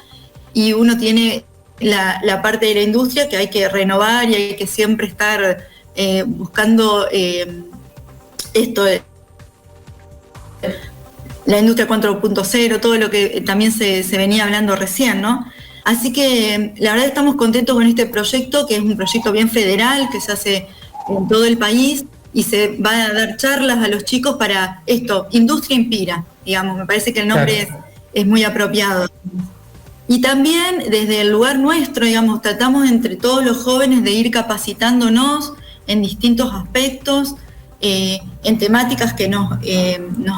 y uno tiene la parte de la industria que hay que renovar y hay que siempre estar buscando esto de la industria 4.0, todo lo que también se venía hablando recién, ¿no? Así que la verdad estamos contentos con este proyecto, que es un proyecto bien federal, que se hace en todo el país y se van a dar charlas a los chicos para esto, Industria Inspira, digamos, me parece que el nombre es muy apropiado. Y también desde el lugar nuestro, digamos, tratamos entre todos los jóvenes de ir capacitándonos en distintos aspectos, en temáticas que nos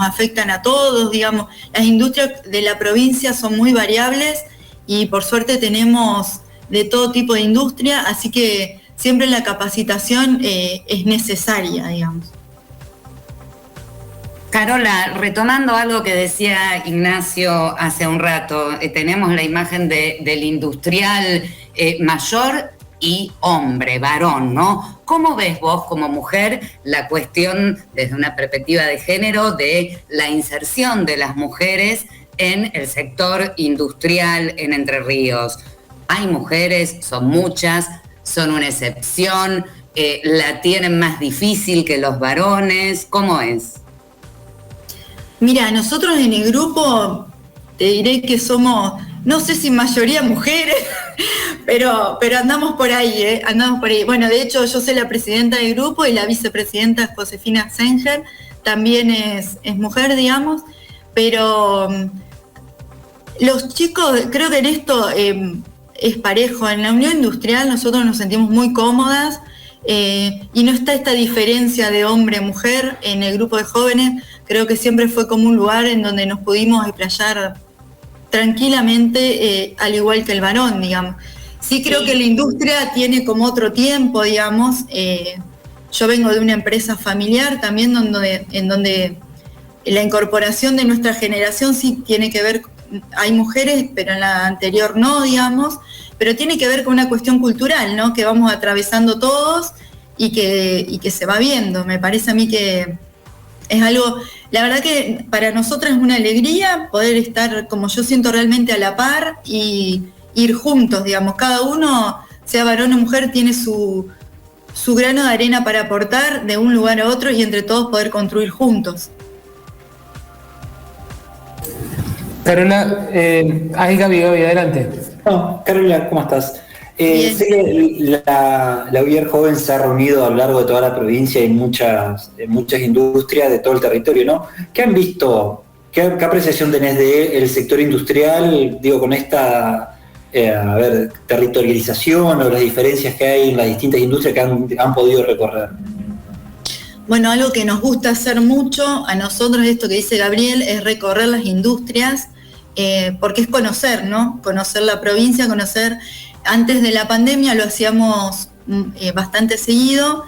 afectan a todos, digamos. Las industrias de la provincia son muy variables y por suerte tenemos de todo tipo de industria, así que siempre la capacitación es necesaria, digamos. Carola, retomando algo que decía Ignacio hace un rato, tenemos la imagen del industrial mayor y hombre, varón, ¿no? ¿Cómo ves vos como mujer la cuestión desde una perspectiva de género de la inserción de las mujeres en el sector industrial en Entre Ríos? ¿Hay mujeres? ¿Son muchas? ¿Son una excepción? ¿La tienen más difícil que los varones? ¿Cómo es? Mira, nosotros en el grupo te diré que somos, no sé si mayoría mujeres, pero andamos por ahí, andamos por ahí. Bueno, de hecho yo soy la presidenta del grupo y la vicepresidenta Josefina Zenger también es mujer, digamos, pero los chicos, creo que en esto es parejo. En la unión industrial nosotros nos sentimos muy cómodas y no está esta diferencia de hombre-mujer en el grupo de jóvenes. Creo que siempre fue como un lugar en donde nos pudimos explayar tranquilamente, al igual que el varón, digamos. Sí creo que la industria tiene como otro tiempo, digamos. Yo vengo de una empresa familiar también en donde la incorporación de nuestra generación sí tiene que ver, hay mujeres, pero en la anterior no, digamos, pero tiene que ver con una cuestión cultural, ¿no? Que vamos atravesando todos y que se va viendo. Me parece a mí que es algo, la verdad que para nosotras es una alegría poder estar, como yo siento, realmente a la par y ir juntos, digamos. Cada uno, sea varón o mujer, tiene su grano de arena para aportar de un lugar a otro y entre todos poder construir juntos. Carola, ahí Gaby, adelante. Carola, ¿cómo estás? Sé que la UIER Joven se ha reunido a lo largo de toda la provincia y muchas industrias de todo el territorio, ¿no? ¿Qué han visto? ¿Qué apreciación tenés del sector industrial, digo, con esta territorialización o las diferencias que hay en las distintas industrias que han podido recorrer? Bueno, algo que nos gusta hacer mucho a nosotros, esto que dice Gabriel, es recorrer las industrias, porque es conocer, ¿no? Conocer la provincia, conocer. Antes de la pandemia lo hacíamos bastante seguido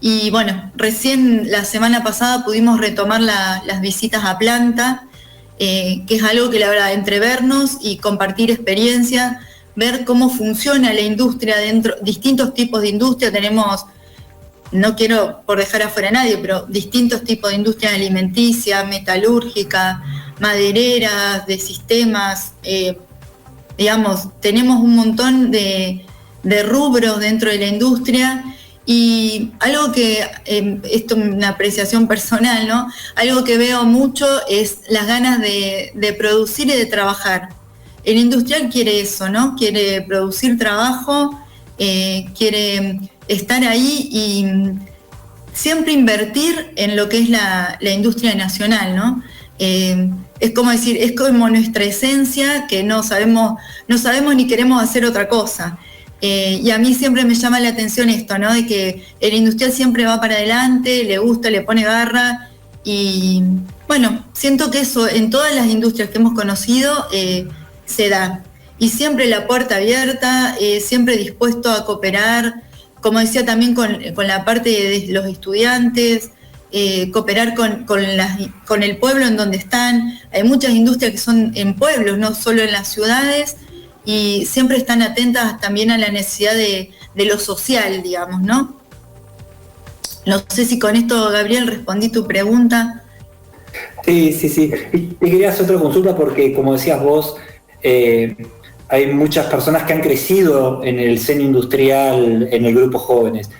y bueno, recién la semana pasada pudimos retomar las visitas a planta, que es algo que la verdad, entre vernos y compartir experiencia, ver cómo funciona la industria dentro, distintos tipos de industria. Tenemos, no quiero por dejar afuera a nadie, pero distintos tipos de industria alimenticia, metalúrgica, madereras, de sistemas, digamos, tenemos un montón de rubros dentro de la industria y algo que, esto es una apreciación personal, ¿no? Algo que veo mucho es las ganas de producir y de trabajar. El industrial quiere eso, ¿no? Quiere producir trabajo, quiere estar ahí y siempre invertir en lo que es la industria nacional, ¿no? Es como decir, es como nuestra esencia, que no sabemos ni queremos hacer otra cosa. Y a mí siempre me llama la atención esto, ¿no? De que el industrial siempre va para adelante, le gusta, le pone garra. Y bueno, siento que eso en todas las industrias que hemos conocido se da. Y siempre la puerta abierta, siempre dispuesto a cooperar, como decía también con la parte de los estudiantes, cooperar con el pueblo en donde están. Hay muchas industrias que son en pueblos, no solo en las ciudades, y siempre están atentas también a la necesidad de lo social, digamos, ¿no? No sé si con esto, Gabriel, respondí tu pregunta. Sí. Y te quería hacer otra consulta porque, como decías vos, hay muchas personas que han crecido en el seno industrial, en el grupo jóvenes.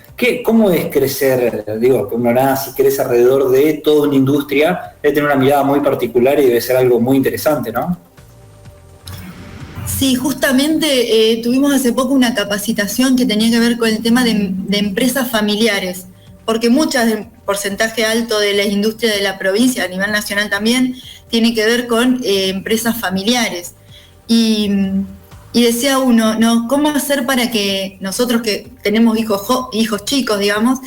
¿Cómo es crecer? Digo, uno nada, si crece alrededor de toda una industria, debe tener una mirada muy particular y debe ser algo muy interesante, ¿no? Sí, justamente tuvimos hace poco una capacitación que tenía que ver con el tema de empresas familiares, porque muchas, porcentaje alto de las industrias de la provincia, a nivel nacional también, tiene que ver con empresas familiares. Y decía uno, ¿no? ¿Cómo hacer para que nosotros que tenemos hijos chicos, digamos,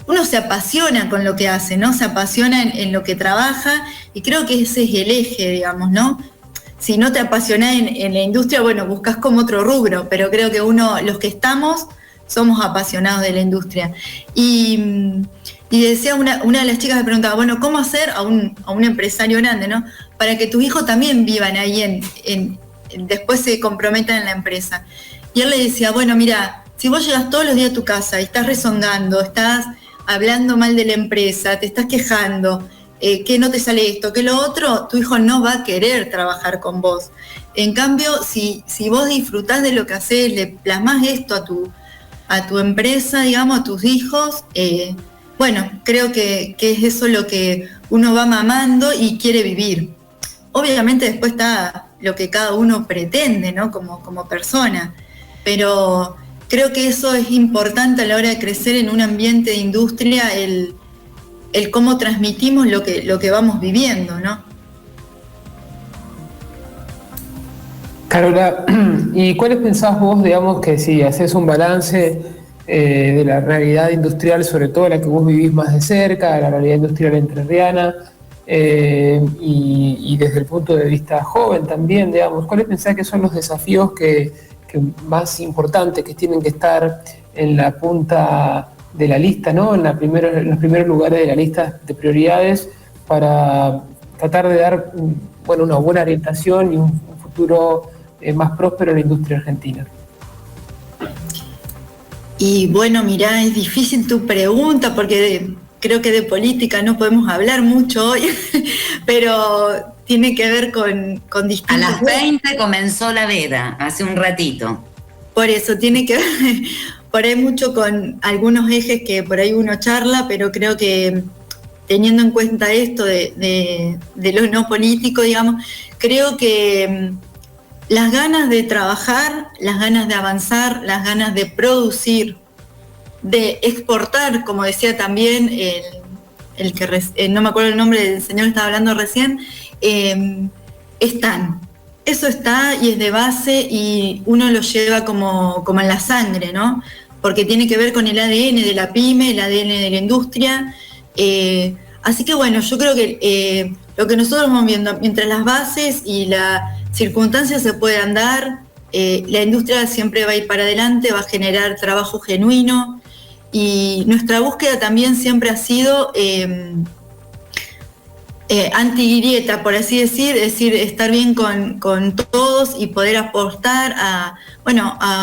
uno se apasiona con lo que hace, ¿no? Se apasiona en lo que trabaja y creo que ese es el eje, digamos, ¿no? Si no te apasionás en la industria, bueno, buscas como otro rubro, pero creo que los que estamos, somos apasionados de la industria. Y decía una de las chicas, me preguntaba, bueno, ¿cómo hacer a un empresario grande, ¿no? Para que tus hijos también vivan ahí, después se comprometan en la empresa. Y él le decía, bueno, mira, si vos llegas todos los días a tu casa y estás rezongando, estás hablando mal de la empresa, te estás quejando, que no te sale esto, que lo otro, tu hijo no va a querer trabajar con vos. En cambio, si vos disfrutás de lo que hacés, le plasmás esto a tu empresa, digamos, a tus hijos, bueno, creo que es eso lo que uno va mamando y quiere vivir. Obviamente después está lo que cada uno pretende, ¿no? Como persona, pero creo que eso es importante a la hora de crecer en un ambiente de industria, el cómo transmitimos lo que vamos viviendo, ¿no? Carola, ¿y cuáles pensás vos, digamos, que si haces un balance de la realidad industrial, sobre todo la que vos vivís más de cerca, la realidad industrial entrerriana, y desde el punto de vista joven también, digamos, cuáles pensás que son los desafíos que más importantes, que tienen que estar en la punta de la lista, ¿no? En los primeros lugares de la lista de prioridades para tratar de dar, bueno, una buena orientación y un futuro más próspero en la industria argentina? Y bueno, mirá, es difícil tu pregunta porque creo que de política no podemos hablar mucho hoy, pero tiene que ver con distintos... A las 20 comenzó la veda, hace un ratito. Por eso, tiene que ver por ahí mucho con algunos ejes que por ahí uno charla, pero creo que teniendo en cuenta esto de lo no político, digamos, creo que las ganas de trabajar, las ganas de avanzar, las ganas de producir, de exportar, como decía también el que no me acuerdo el nombre del señor que estaba hablando recién, están. Eso está y es de base y uno lo lleva como en la sangre, ¿no? Porque tiene que ver con el ADN de la pyme, el ADN de la industria. Así que bueno, yo creo que lo que nosotros vamos viendo, mientras las bases y las circunstancias se puedan dar, la industria siempre va a ir para adelante, va a generar trabajo genuino y nuestra búsqueda también siempre ha sido anti-grieta, por así decir, es decir, estar bien con todos y poder aportar a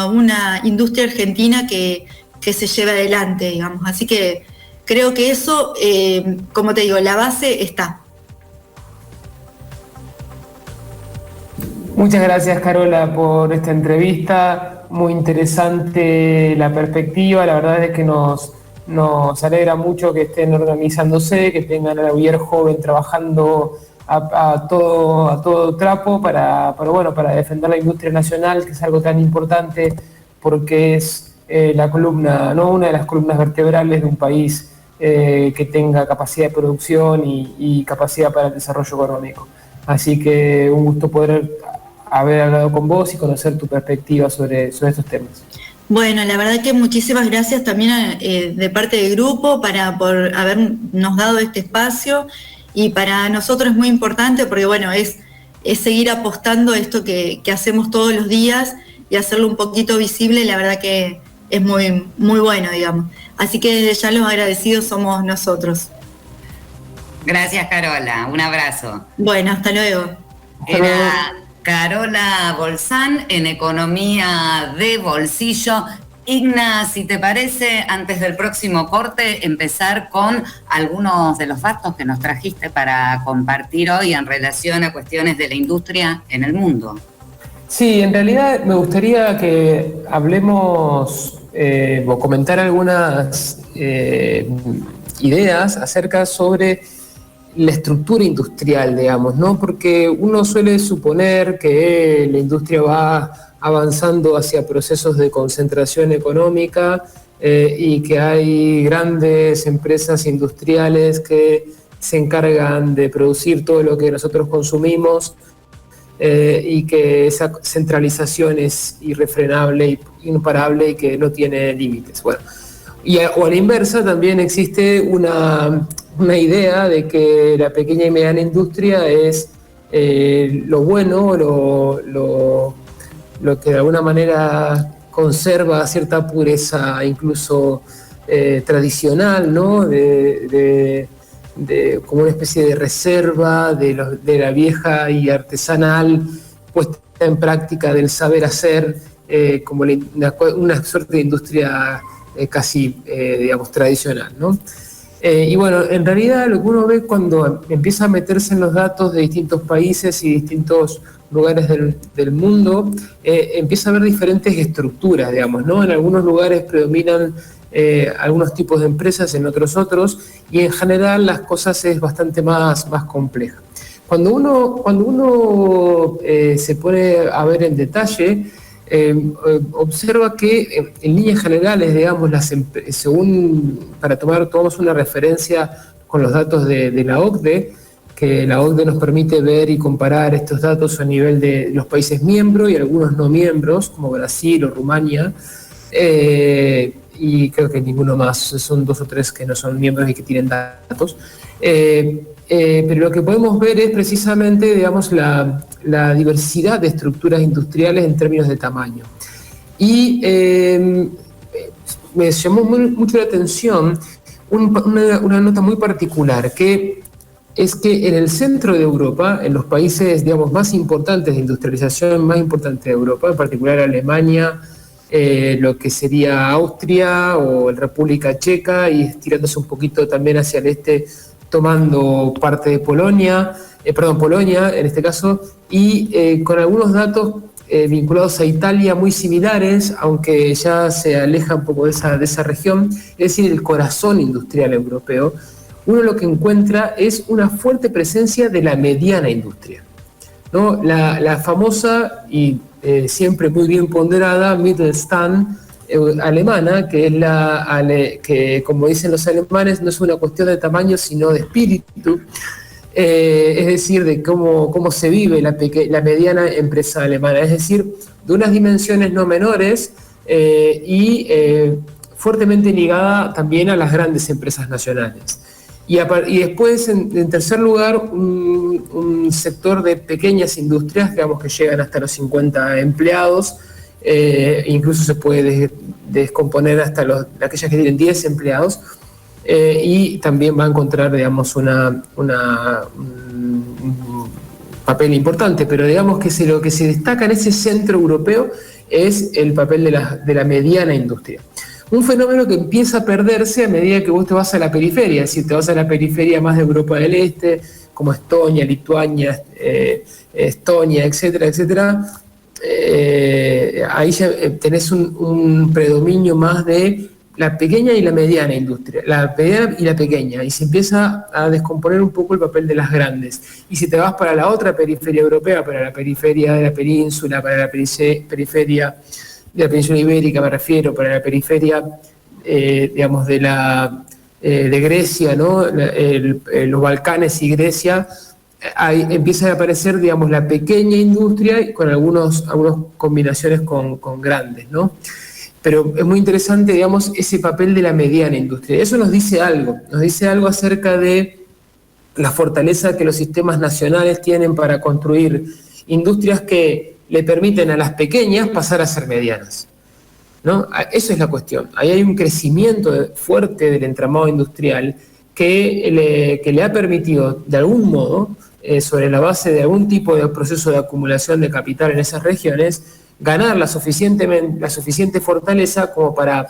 una industria argentina que se lleve adelante, digamos. Así que creo que eso, como te digo, la base está. Muchas gracias, Carola, por esta entrevista. Muy interesante la perspectiva. La verdad es que nos alegra mucho que estén organizándose, que tengan a la UIER joven trabajando a todo trapo para defender la industria nacional, que es algo tan importante porque es la columna, ¿no? Una de las columnas vertebrales de un país que tenga capacidad de producción y capacidad para el desarrollo económico. Así que un gusto poder haber hablado con vos y conocer tu perspectiva sobre estos temas. Bueno, la verdad que muchísimas gracias también de parte del grupo por habernos dado este espacio y para nosotros es muy importante porque bueno, es seguir apostando a esto que hacemos todos los días y hacerlo un poquito visible, la verdad que es muy, muy bueno, digamos. Así que desde ya los agradecidos somos nosotros. Gracias, Carola. Un abrazo. Bueno, hasta luego. Era Carola Bolzán en Economía de Bolsillo. Igna, si te parece, antes del próximo corte, empezar con algunos de los datos que nos trajiste para compartir hoy en relación a cuestiones de la industria en el mundo. Sí, en realidad me gustaría que hablemos o comentar algunas ideas acerca sobre la estructura industrial, digamos, ¿no? Porque uno suele suponer que la industria va avanzando hacia procesos de concentración económica y que hay grandes empresas industriales que se encargan de producir todo lo que nosotros consumimos y que esa centralización es irrefrenable, imparable y que no tiene límites. Bueno, o a la inversa también existe una idea de que la pequeña y mediana industria es lo bueno, lo que de alguna manera conserva cierta pureza incluso tradicional, ¿no? Como una especie de reserva de la vieja y artesanal puesta en práctica del saber hacer, como una suerte de industria casi, digamos, tradicional, ¿no? Y bueno, en realidad lo que uno ve cuando empieza a meterse en los datos de distintos países y distintos lugares del mundo, empieza a ver diferentes estructuras, digamos, ¿no? En algunos lugares predominan algunos tipos de empresas, en otros, y en general las cosas es bastante más compleja. Cuando uno se pone a ver en detalle, observa que en líneas generales, digamos, tomamos una referencia con los datos de la OCDE, que la OCDE nos permite ver y comparar estos datos a nivel de los países miembros y algunos no miembros, como Brasil o Rumania, y creo que ninguno más, son 2 o 3 que no son miembros y que tienen datos. Pero lo que podemos ver es precisamente, digamos, la diversidad de estructuras industriales en términos de tamaño. Y me llamó mucho la atención una nota muy particular, que es que en el centro de Europa, en los países, digamos, más importantes de industrialización, más importantes de Europa, en particular Alemania, lo que sería Austria o la República Checa, y estirándose un poquito también hacia el este, tomando parte de Polonia en este caso, y con algunos datos vinculados a Italia muy similares, aunque ya se aleja un poco de esa región, es decir, el corazón industrial europeo. Uno lo que encuentra es una fuerte presencia de la mediana industria, ¿no? La famosa y siempre muy bien ponderada Mittelstand alemana, que es que, como dicen los alemanes, no es una cuestión de tamaño, sino de espíritu, es decir, de cómo se vive la mediana empresa alemana, es decir, de unas dimensiones no menores y fuertemente ligada también a las grandes empresas nacionales. Y después, en tercer lugar, un sector de pequeñas industrias, digamos, que llegan hasta los 50 empleados, incluso se puede descomponer hasta aquellas que tienen 10 empleados, y también va a encontrar, digamos, un papel importante, pero digamos que lo que se destaca en ese centro europeo es el papel de la mediana industria. Un fenómeno que empieza a perderse a medida que vos te vas a la periferia, es decir, te vas a la periferia más de Europa del Este, como Estonia, Lituania, Estonia, etcétera, etcétera. Ahí ya tenés un predominio más de la pequeña y la mediana industria, la mediana y la pequeña, y se empieza a descomponer un poco el papel de las grandes. Y si te vas para la otra periferia europea, para la periferia de la península, para la periferia de la península ibérica, me refiero, para la periferia, digamos, de Grecia, ¿no? Los Balcanes y Grecia, ahí empieza a aparecer, digamos, la pequeña industria con algunas combinaciones con grandes, ¿no? Pero es muy interesante, digamos, ese papel de la mediana industria. Eso nos dice algo acerca de la fortaleza que los sistemas nacionales tienen para construir industrias que le permiten a las pequeñas pasar a ser medianas, ¿no? Eso es la cuestión. Ahí hay un crecimiento fuerte del entramado industrial que le ha permitido, de algún modo, sobre la base de algún tipo de proceso de acumulación de capital en esas regiones, ganar la suficiente fortaleza como para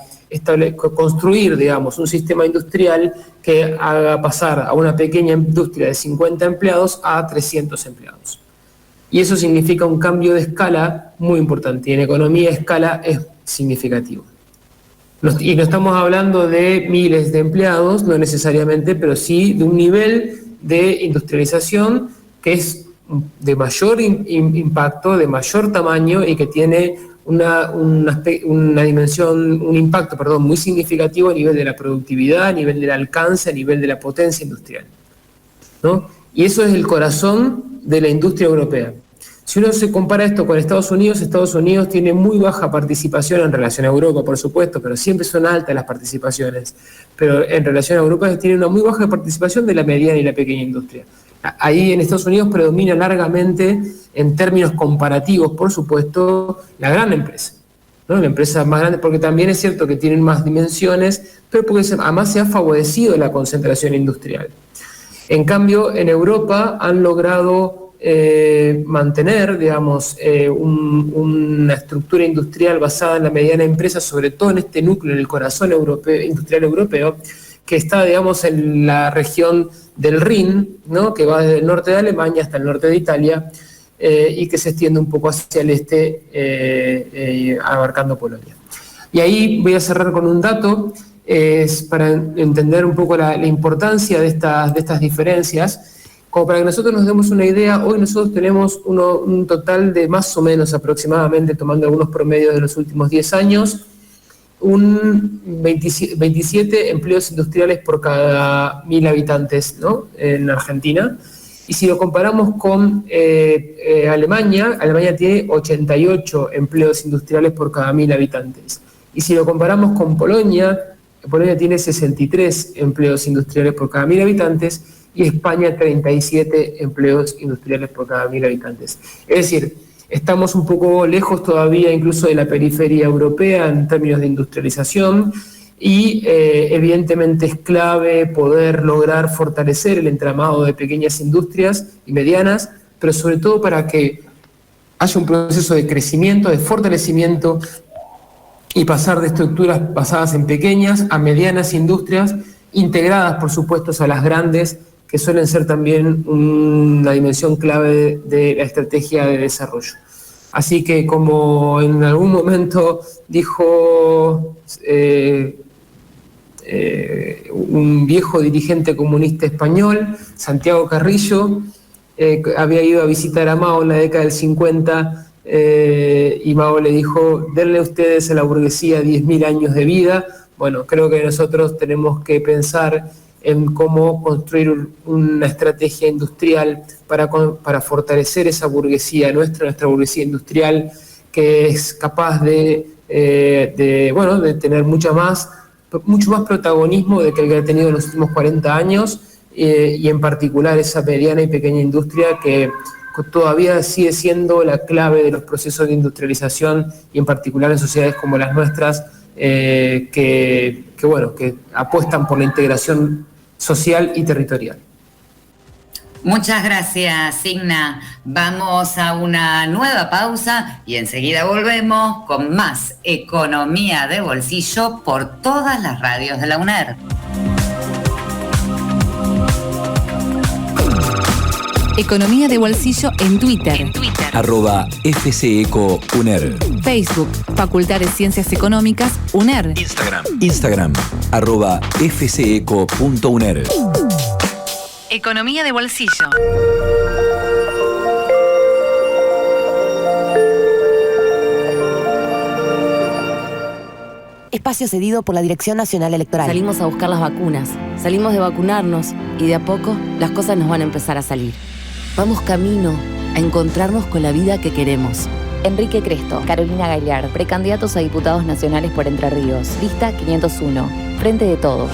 construir, digamos, un sistema industrial que haga pasar a una pequeña industria de 50 empleados a 300 empleados. Y eso significa un cambio de escala muy importante. Y en economía escala es significativo. Y no estamos hablando de miles de empleados, no necesariamente, pero sí de un nivel de industrialización que es de mayor impacto, de mayor tamaño y que tiene una dimensión, un impacto, perdón, muy significativo a nivel de la productividad, a nivel del alcance, a nivel de la potencia industrial, ¿no? Y eso es el corazón de la industria europea. Si uno se compara esto con Estados Unidos tiene muy baja participación en relación a Europa, por supuesto, pero siempre son altas las participaciones. Pero en relación a Europa tiene una muy baja participación de la mediana y la pequeña industria. Ahí en Estados Unidos predomina largamente, en términos comparativos, por supuesto, la gran empresa, ¿no? La empresa más grande, porque también es cierto que tienen más dimensiones, pero porque además se ha favorecido la concentración industrial. En cambio, en Europa han logrado mantener, digamos, una estructura industrial basada en la mediana empresa, sobre todo en este núcleo, en el corazón industrial europeo, que está, digamos, en la región del Rin, ¿no? Que va desde el norte de Alemania hasta el norte de Italia, y que se extiende un poco hacia el este, abarcando Polonia. Y ahí voy a cerrar con un dato, es para entender un poco la importancia de estas diferencias. Como para que nosotros nos demos una idea, hoy nosotros tenemos un total de más o menos aproximadamente, tomando algunos promedios de los últimos 10 años, un 27 empleos industriales por cada 1.000 habitantes, ¿no? En Argentina. Y si lo comparamos con Alemania tiene 88 empleos industriales por cada 1.000 habitantes. Y si lo comparamos con Polonia tiene 63 empleos industriales por cada 1.000 habitantes y España 37 empleos industriales por cada 1.000 habitantes. Es decir, estamos un poco lejos todavía incluso de la periferia europea en términos de industrialización y evidentemente es clave poder lograr fortalecer el entramado de pequeñas industrias y medianas, pero sobre todo para que haya un proceso de crecimiento, de fortalecimiento y pasar de estructuras basadas en pequeñas a medianas industrias integradas, por supuesto, a las grandes, que suelen ser también una dimensión clave de la estrategia de desarrollo. Así que, como en algún momento dijo un viejo dirigente comunista español, Santiago Carrillo, había ido a visitar a Mao en la década del 50 y Mao le dijo, denle ustedes a la burguesía 10.000 años de vida. Bueno, creo que nosotros tenemos que pensar en cómo construir una estrategia industrial para fortalecer esa burguesía nuestra burguesía industrial, que es capaz de tener mucho más protagonismo de que el que ha tenido en los últimos 40 años, y en particular esa mediana y pequeña industria que todavía sigue siendo la clave de los procesos de industrialización, y en particular en sociedades como las nuestras, que apuestan por la integración social y territorial. Muchas gracias, Signa. Vamos a una nueva pausa y enseguida volvemos con más Economía de Bolsillo por todas las radios de la UNER. Economía de Bolsillo en Twitter. @FCECO-UNER. Facebook, Facultad de Ciencias Económicas, UNER. Instagram, @FCECO.UNER. Economía de Bolsillo. Espacio cedido por la Dirección Nacional Electoral. Salimos a buscar las vacunas, salimos de vacunarnos y de a poco las cosas nos van a empezar a salir. Vamos camino a encontrarnos con la vida que queremos. Enrique Cresto, Carolina Gagliard, precandidatos a diputados nacionales por Entre Ríos. Lista 501. Frente de Todos.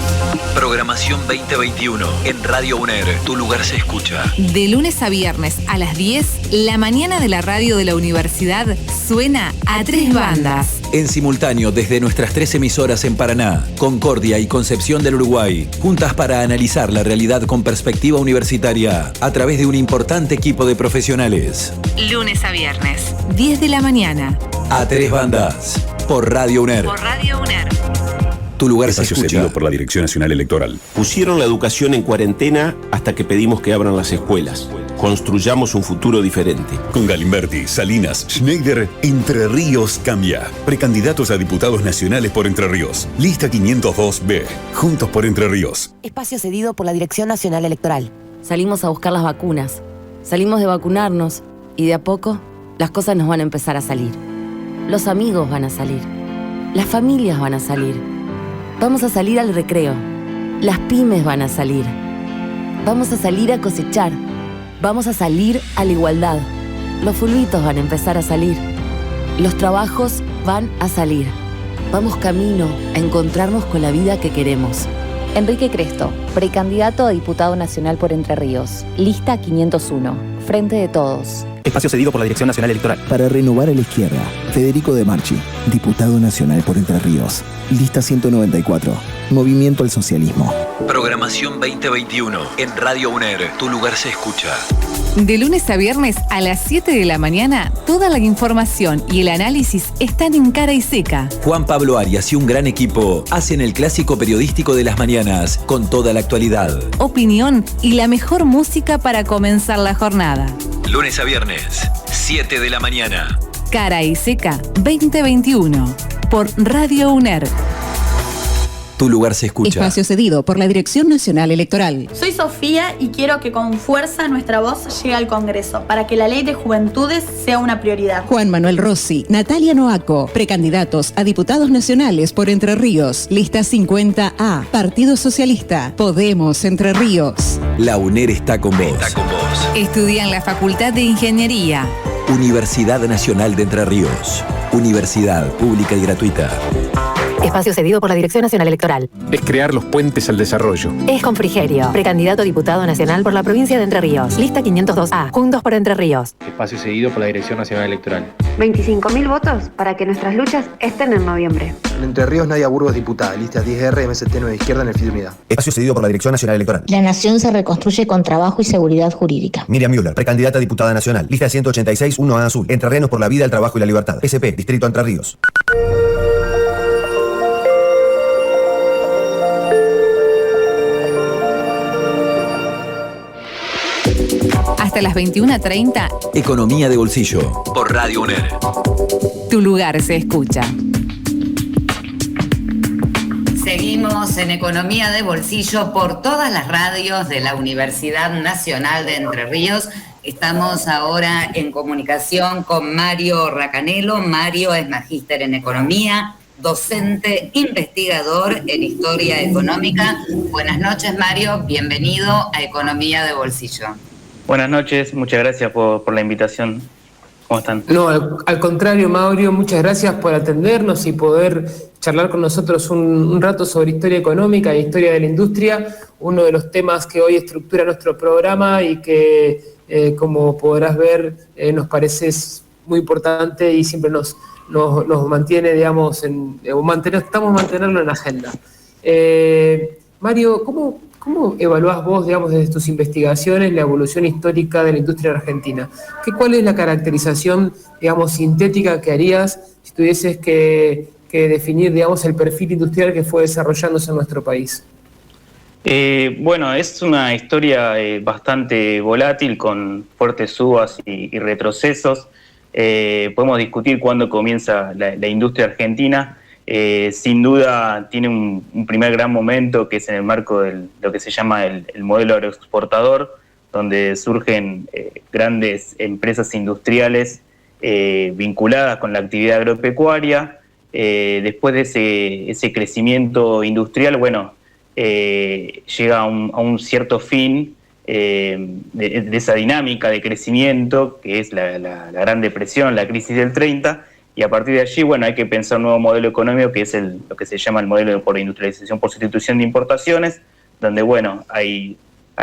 Programación 2021 en Radio UNER. Tu lugar se escucha. De lunes a viernes a las 10, la mañana de la radio de la universidad suena a 3 bandas. En simultáneo desde nuestras 3 emisoras en Paraná, Concordia y Concepción del Uruguay, juntas para analizar la realidad con perspectiva universitaria a través de un importante equipo de profesionales. Lunes a viernes, 10 de la mañana. A 3 bandas, por Radio UNER. Por Radio UNER. Tu lugar se Espacio escucha. cedido por la Dirección Nacional Electoral. Pusieron la educación en cuarentena hasta que pedimos que abran las escuelas. Construyamos un futuro diferente. Con Galimberti, Salinas, Schneider, Entre Ríos cambia. Precandidatos a diputados nacionales por Entre Ríos. Lista 502B. Juntos por Entre Ríos. Espacio cedido por la Dirección Nacional Electoral. Salimos a buscar las vacunas, salimos de vacunarnos y de a poco las cosas nos van a empezar a salir. Los amigos van a salir, las familias van a salir. Vamos a salir al recreo, las pymes van a salir. Vamos a salir a cosechar, vamos a salir a la igualdad. Los fulbitos van a empezar a salir, los trabajos van a salir. Vamos camino a encontrarnos con la vida que queremos. Enrique Cresto, precandidato a diputado nacional por Entre Ríos. Lista 501. Frente de Todos. Espacio cedido por la Dirección Nacional Electoral. Para renovar a la izquierda, Federico De Marchi, diputado nacional por Entre Ríos. Lista 194. Movimiento al Socialismo. Programación 2021 en Radio UNER. Tu lugar se escucha. De lunes a viernes a las 7 de la mañana, toda la información y el análisis están en Cara y Seca. Juan Pablo Arias y un gran equipo hacen el clásico periodístico de las mañanas con toda la actualidad. Opinión y la mejor música para comenzar la jornada. Lunes a viernes, 7 de la mañana. Cara y Seca 2021 por Radio UNER. Tu lugar se escucha. Espacio cedido por la Dirección Nacional Electoral. Soy Sofía y quiero que con fuerza nuestra voz llegue al Congreso para que la ley de juventudes sea una prioridad. Juan Manuel Rossi, Natalia Noaco, precandidatos a diputados nacionales por Entre Ríos. Lista 50A, Partido Socialista. Podemos Entre Ríos. La UNER está con vos. Estudia en la Facultad de Ingeniería. Universidad Nacional de Entre Ríos. Universidad pública y gratuita. Espacio cedido por la Dirección Nacional Electoral. Es crear los puentes al desarrollo. Es con Frigerio, precandidato a diputado nacional por la provincia de Entre Ríos. Lista 502A, Juntos por Entre Ríos. Espacio cedido por la Dirección Nacional Electoral. 25.000 votos para que nuestras luchas estén en noviembre. En Entre Ríos, Nadia Burgos, diputada. Lista 10R, MST Nueva Izquierda en el FIT Unidad. Espacio cedido por la Dirección Nacional Electoral. La nación se reconstruye con trabajo y seguridad jurídica. Miriam Müller, precandidata a diputada nacional. Lista 186, 1A Azul. Entrerrianos por la vida, el trabajo y la libertad. SP, Distrito Entre Ríos. Hasta las 21:30. Economía de bolsillo por Radio UNER. Tu lugar se escucha. Seguimos en Economía de Bolsillo por todas las radios de la Universidad Nacional de Entre Ríos. Estamos ahora en comunicación con Mario Racanelo. Mario es magíster en Economía, docente, investigador en Historia Económica. Buenas noches, Mario. Bienvenido a Economía de Bolsillo. Buenas noches, muchas gracias por la invitación. ¿Cómo están? No, al contrario, Mauro, muchas gracias por atendernos y poder charlar con nosotros un rato sobre historia económica e historia de la industria, uno de los temas que hoy estructura nuestro programa y que, como podrás ver, nos parece muy importante y siempre nos mantiene, digamos, estamos mantenerlo en la agenda. Mario, ¿cómo evaluás vos, digamos, desde tus investigaciones la evolución histórica de la industria argentina? ¿Cuál es la caracterización, digamos, sintética que harías si tuvieses que definir, digamos, el perfil industrial que fue desarrollándose en nuestro país? Bueno, es una historia bastante volátil, con fuertes subas y retrocesos. Podemos discutir cuándo comienza la industria argentina. Sin duda tiene un primer gran momento que es en el marco de lo que se llama el modelo agroexportador, donde surgen grandes empresas industriales vinculadas con la actividad agropecuaria. Después de ese crecimiento industrial, bueno, llega a un cierto fin de esa dinámica de crecimiento que es la Gran Depresión, la crisis del 30. Y a partir de allí, bueno, hay que pensar un nuevo modelo económico que es lo que se llama el modelo por industrialización por sustitución de importaciones, donde, bueno, hay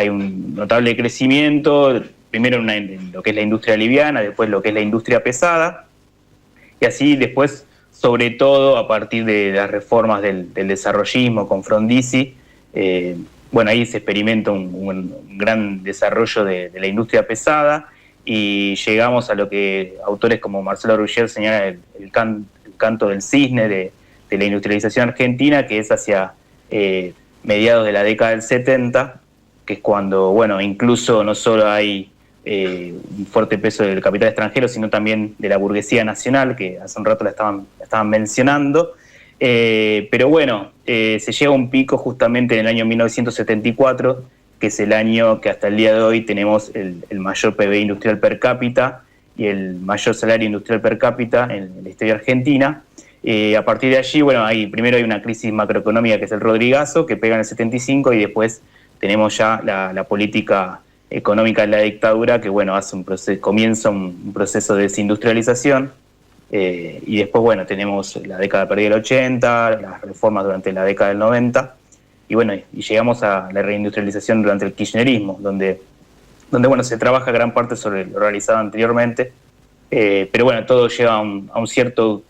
un notable crecimiento, primero en lo que es la industria liviana, después lo que es la industria pesada, y así después, sobre todo a partir de las reformas del desarrollismo con Frondizi, bueno, ahí se experimenta un gran desarrollo de la industria pesada, y llegamos a lo que autores como Marcelo Ruggier señalan el canto del cisne de la industrialización argentina, que es hacia mediados de la década del 70, que es cuando, bueno, incluso no solo hay un fuerte peso del capital extranjero, sino también de la burguesía nacional, que hace un rato la estaban mencionando. Pero bueno, se llega a un pico justamente en el año 1974, que es el año que hasta el día de hoy tenemos el mayor PBI industrial per cápita y el mayor salario industrial per cápita en la historia argentina. A partir de allí, bueno, primero hay una crisis macroeconómica que es el Rodrigazo, que pega en el 75, y después tenemos ya la política económica de la dictadura, que, bueno, comienza un proceso de desindustrialización, y después, bueno, tenemos la década perdida del 80, las reformas durante la década del 90, y bueno, y llegamos a la reindustrialización durante el kirchnerismo, donde donde bueno, se trabaja gran parte sobre lo realizado anteriormente, pero bueno, todo lleva a un cierto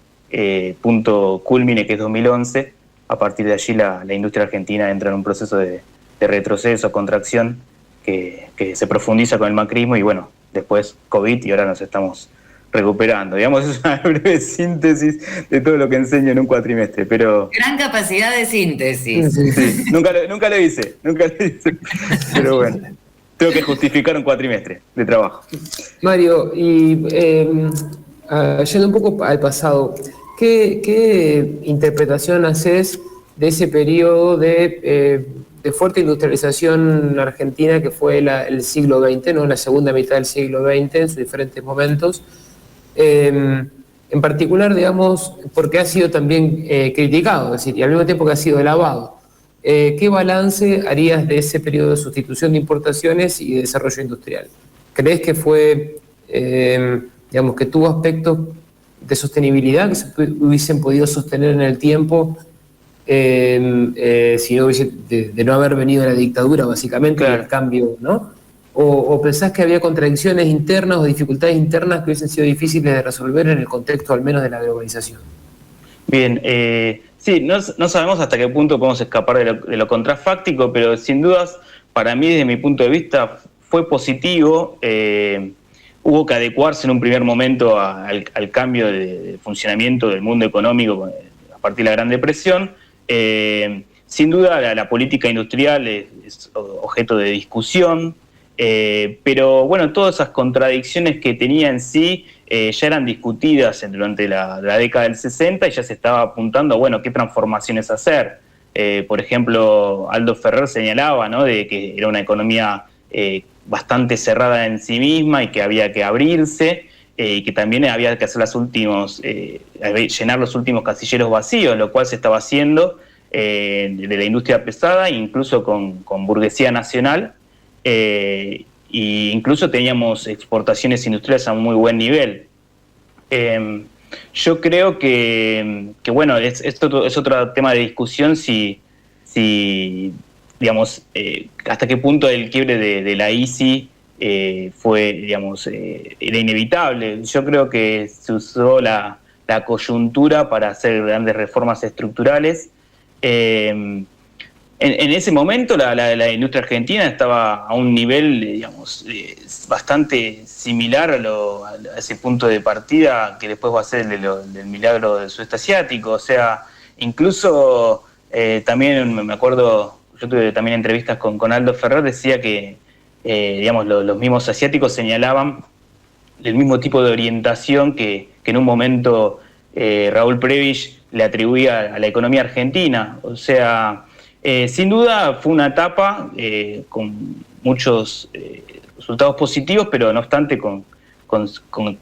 punto culmine que es 2011. A partir de allí la industria argentina entra en un proceso de retroceso, contracción, que se profundiza con el macrismo y bueno, después COVID y ahora nos estamos recuperando. Digamos, es una breve síntesis de todo lo que enseño en un cuatrimestre, pero... Gran capacidad de síntesis. Sí, nunca lo hice, pero bueno, tengo que justificar un cuatrimestre de trabajo. Mario, y yendo un poco al pasado, ¿qué interpretación haces de ese periodo de fuerte industrialización argentina que fue el siglo XX, ¿no? La segunda mitad del siglo XX en sus diferentes momentos? En particular, digamos, porque ha sido también criticado, es decir, y al mismo tiempo que ha sido alabado. ¿Qué balance harías de ese periodo de sustitución de importaciones y de desarrollo industrial? ¿Crees que fue, digamos, que tuvo aspectos de sostenibilidad que se hubiesen podido sostener en el tiempo si no hubiese, de no haber venido la dictadura, básicamente, el cambio, ¿no? ¿O pensás que había contradicciones internas o dificultades internas que hubiesen sido difíciles de resolver en el contexto al menos de la globalización? Bien, sí, no sabemos hasta qué punto podemos escapar de lo contrafáctico, pero sin dudas, para mí, desde mi punto de vista, fue positivo. Hubo que adecuarse en un primer momento al cambio de funcionamiento del mundo económico a partir de la Gran Depresión. Sin duda, la política industrial es objeto de discusión, pero bueno, todas esas contradicciones que tenía en sí ya eran discutidas durante la década del 60 y ya se estaba apuntando a, bueno, qué transformaciones hacer. Por ejemplo, Aldo Ferrer señalaba, ¿no?, de que era una economía bastante cerrada en sí misma y que había que abrirse, y que también había que hacer llenar los últimos casilleros vacíos, lo cual se estaba haciendo de la industria pesada, incluso con burguesía nacional, e incluso teníamos exportaciones industriales a un muy buen nivel. Yo creo que bueno, es otro tema de discusión si digamos, hasta qué punto el quiebre de la ICI fue, digamos, era inevitable. Yo creo que se usó la coyuntura para hacer grandes reformas estructurales. En ese momento la industria argentina estaba a un nivel, digamos, bastante similar a ese punto de partida que después va a ser el del milagro del sudeste asiático. O sea, incluso también me acuerdo, yo tuve también entrevistas con Aldo Ferrer, decía que digamos, los mismos asiáticos señalaban el mismo tipo de orientación que en un momento Raúl Prebisch le atribuía a la economía argentina. O sea, sin duda fue una etapa con muchos resultados positivos, pero no obstante con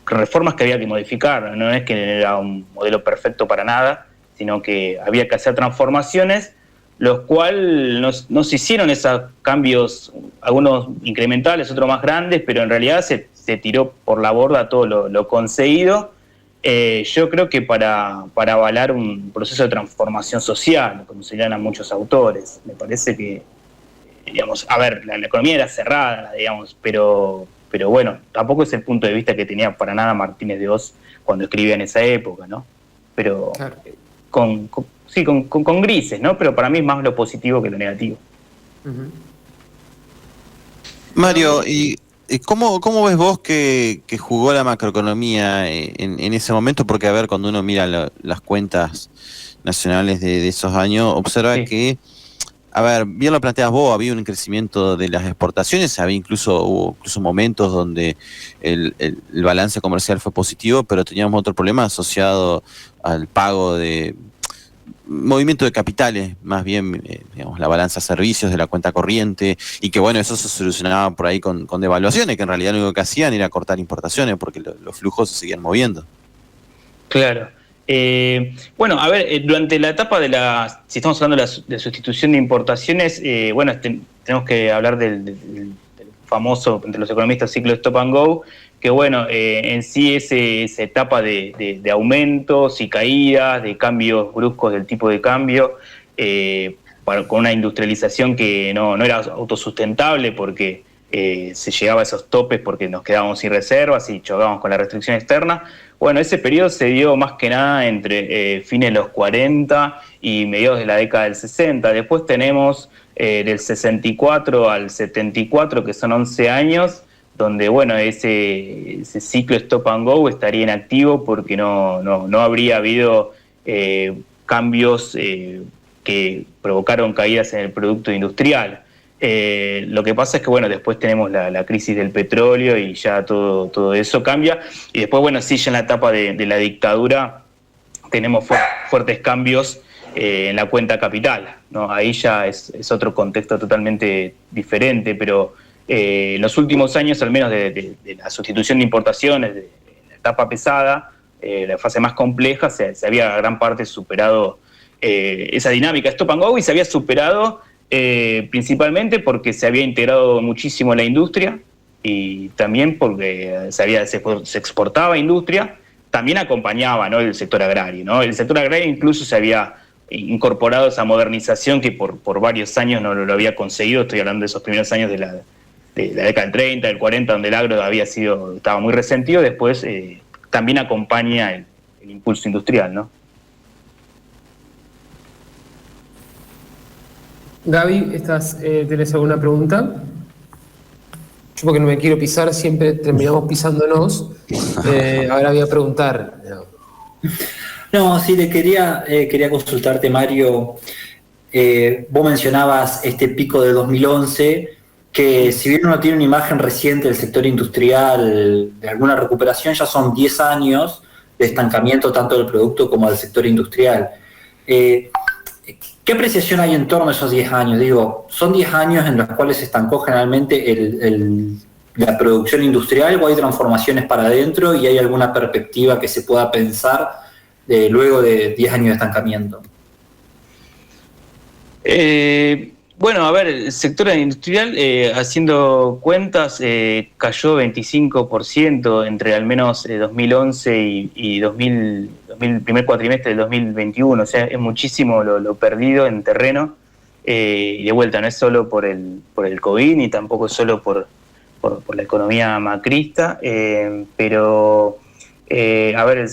reformas que había que modificar. No es que era un modelo perfecto para nada, sino que había que hacer transformaciones, los cuales no se hicieron esos cambios, algunos incrementales, otros más grandes, pero en realidad se tiró por la borda todo lo conseguido. Yo creo que para avalar un proceso de transformación social, como señalan muchos autores. Me parece que, digamos, a ver, la economía era cerrada, digamos, pero bueno, tampoco es el punto de vista que tenía para nada Martínez de Oz cuando escribía en esa época, ¿no? Pero claro, con grises, ¿no? Pero para mí es más lo positivo que lo negativo. Mario, ¿y cómo ves vos que jugó la macroeconomía en ese momento? Porque, a ver, cuando uno mira las cuentas nacionales de esos años, observa que, a ver, bien lo planteas vos, había un crecimiento de las exportaciones, hubo incluso momentos donde el balance comercial fue positivo, pero teníamos otro problema asociado al pago de movimiento de capitales, más bien, digamos, la balanza de servicios de la cuenta corriente, y que bueno, eso se solucionaba por ahí con devaluaciones, que en realidad lo único que hacían era cortar importaciones, porque los flujos se seguían moviendo. Claro. Bueno, a ver, durante la etapa si estamos hablando de sustitución de importaciones, bueno, tenemos que hablar del famoso, entre los economistas, ciclo Stop and Go, que bueno, en sí esa etapa de aumentos y caídas, de cambios bruscos del tipo de cambio, con una industrialización que no era autosustentable porque se llegaba a esos topes porque nos quedábamos sin reservas y chocábamos con la restricción externa. Bueno, ese periodo se dio más que nada entre fines de los 40 y mediados de la década del 60. Después tenemos del 64 al 74, que son 11 años, donde bueno, ese ciclo stop and go estaría inactivo porque no habría habido cambios que provocaron caídas en el producto industrial. Lo que pasa es que bueno, después tenemos la crisis del petróleo y ya todo eso cambia. Y después, bueno, sí, ya en la etapa de la dictadura tenemos fuertes cambios en la cuenta capital, ¿no? Ahí ya es otro contexto totalmente diferente, pero en los últimos años, al menos de la sustitución de importaciones, de la etapa pesada, la fase más compleja, se había gran parte superado esa dinámica stop and go, y se había superado principalmente porque se había integrado muchísimo la industria y también porque se exportaba industria, también acompañaba, ¿no?, el sector agrario, ¿no? El sector agrario incluso se había incorporado esa modernización que por varios años no lo había conseguido. Estoy hablando de esos primeros años de la década del 30, del 40, donde el agro estaba muy resentido. Después también acompaña el impulso industrial, ¿no? Gaby, ¿tenés alguna pregunta? Yo, porque no me quiero pisar, siempre terminamos pisándonos. Ahora voy a preguntar. No, sí, quería consultarte, Mario. Vos mencionabas este pico de 2011, que si bien uno tiene una imagen reciente del sector industrial de alguna recuperación, ya son 10 años de estancamiento tanto del producto como del sector industrial. ¿Qué apreciación hay en torno a esos 10 años? Digo, ¿son 10 años en los cuales se estancó generalmente la producción industrial, o hay transformaciones para adentro y hay alguna perspectiva que se pueda pensar luego de 10 años de estancamiento? Bueno, a ver, el sector industrial, haciendo cuentas, cayó 25% entre al menos 2011 y 2000, el primer cuatrimestre del 2021. O sea, es muchísimo lo perdido en terreno. Y de vuelta, no es solo por el COVID, ni tampoco solo por la economía macrista, pero a ver,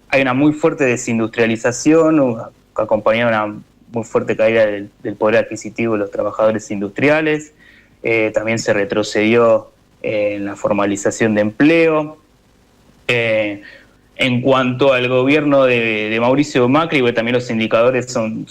hay una muy fuerte desindustrialización, acompañada de una muy fuerte caída del poder adquisitivo de los trabajadores industriales. También se retrocedió en la formalización de empleo. En cuanto al gobierno de Mauricio Macri, también los indicadores son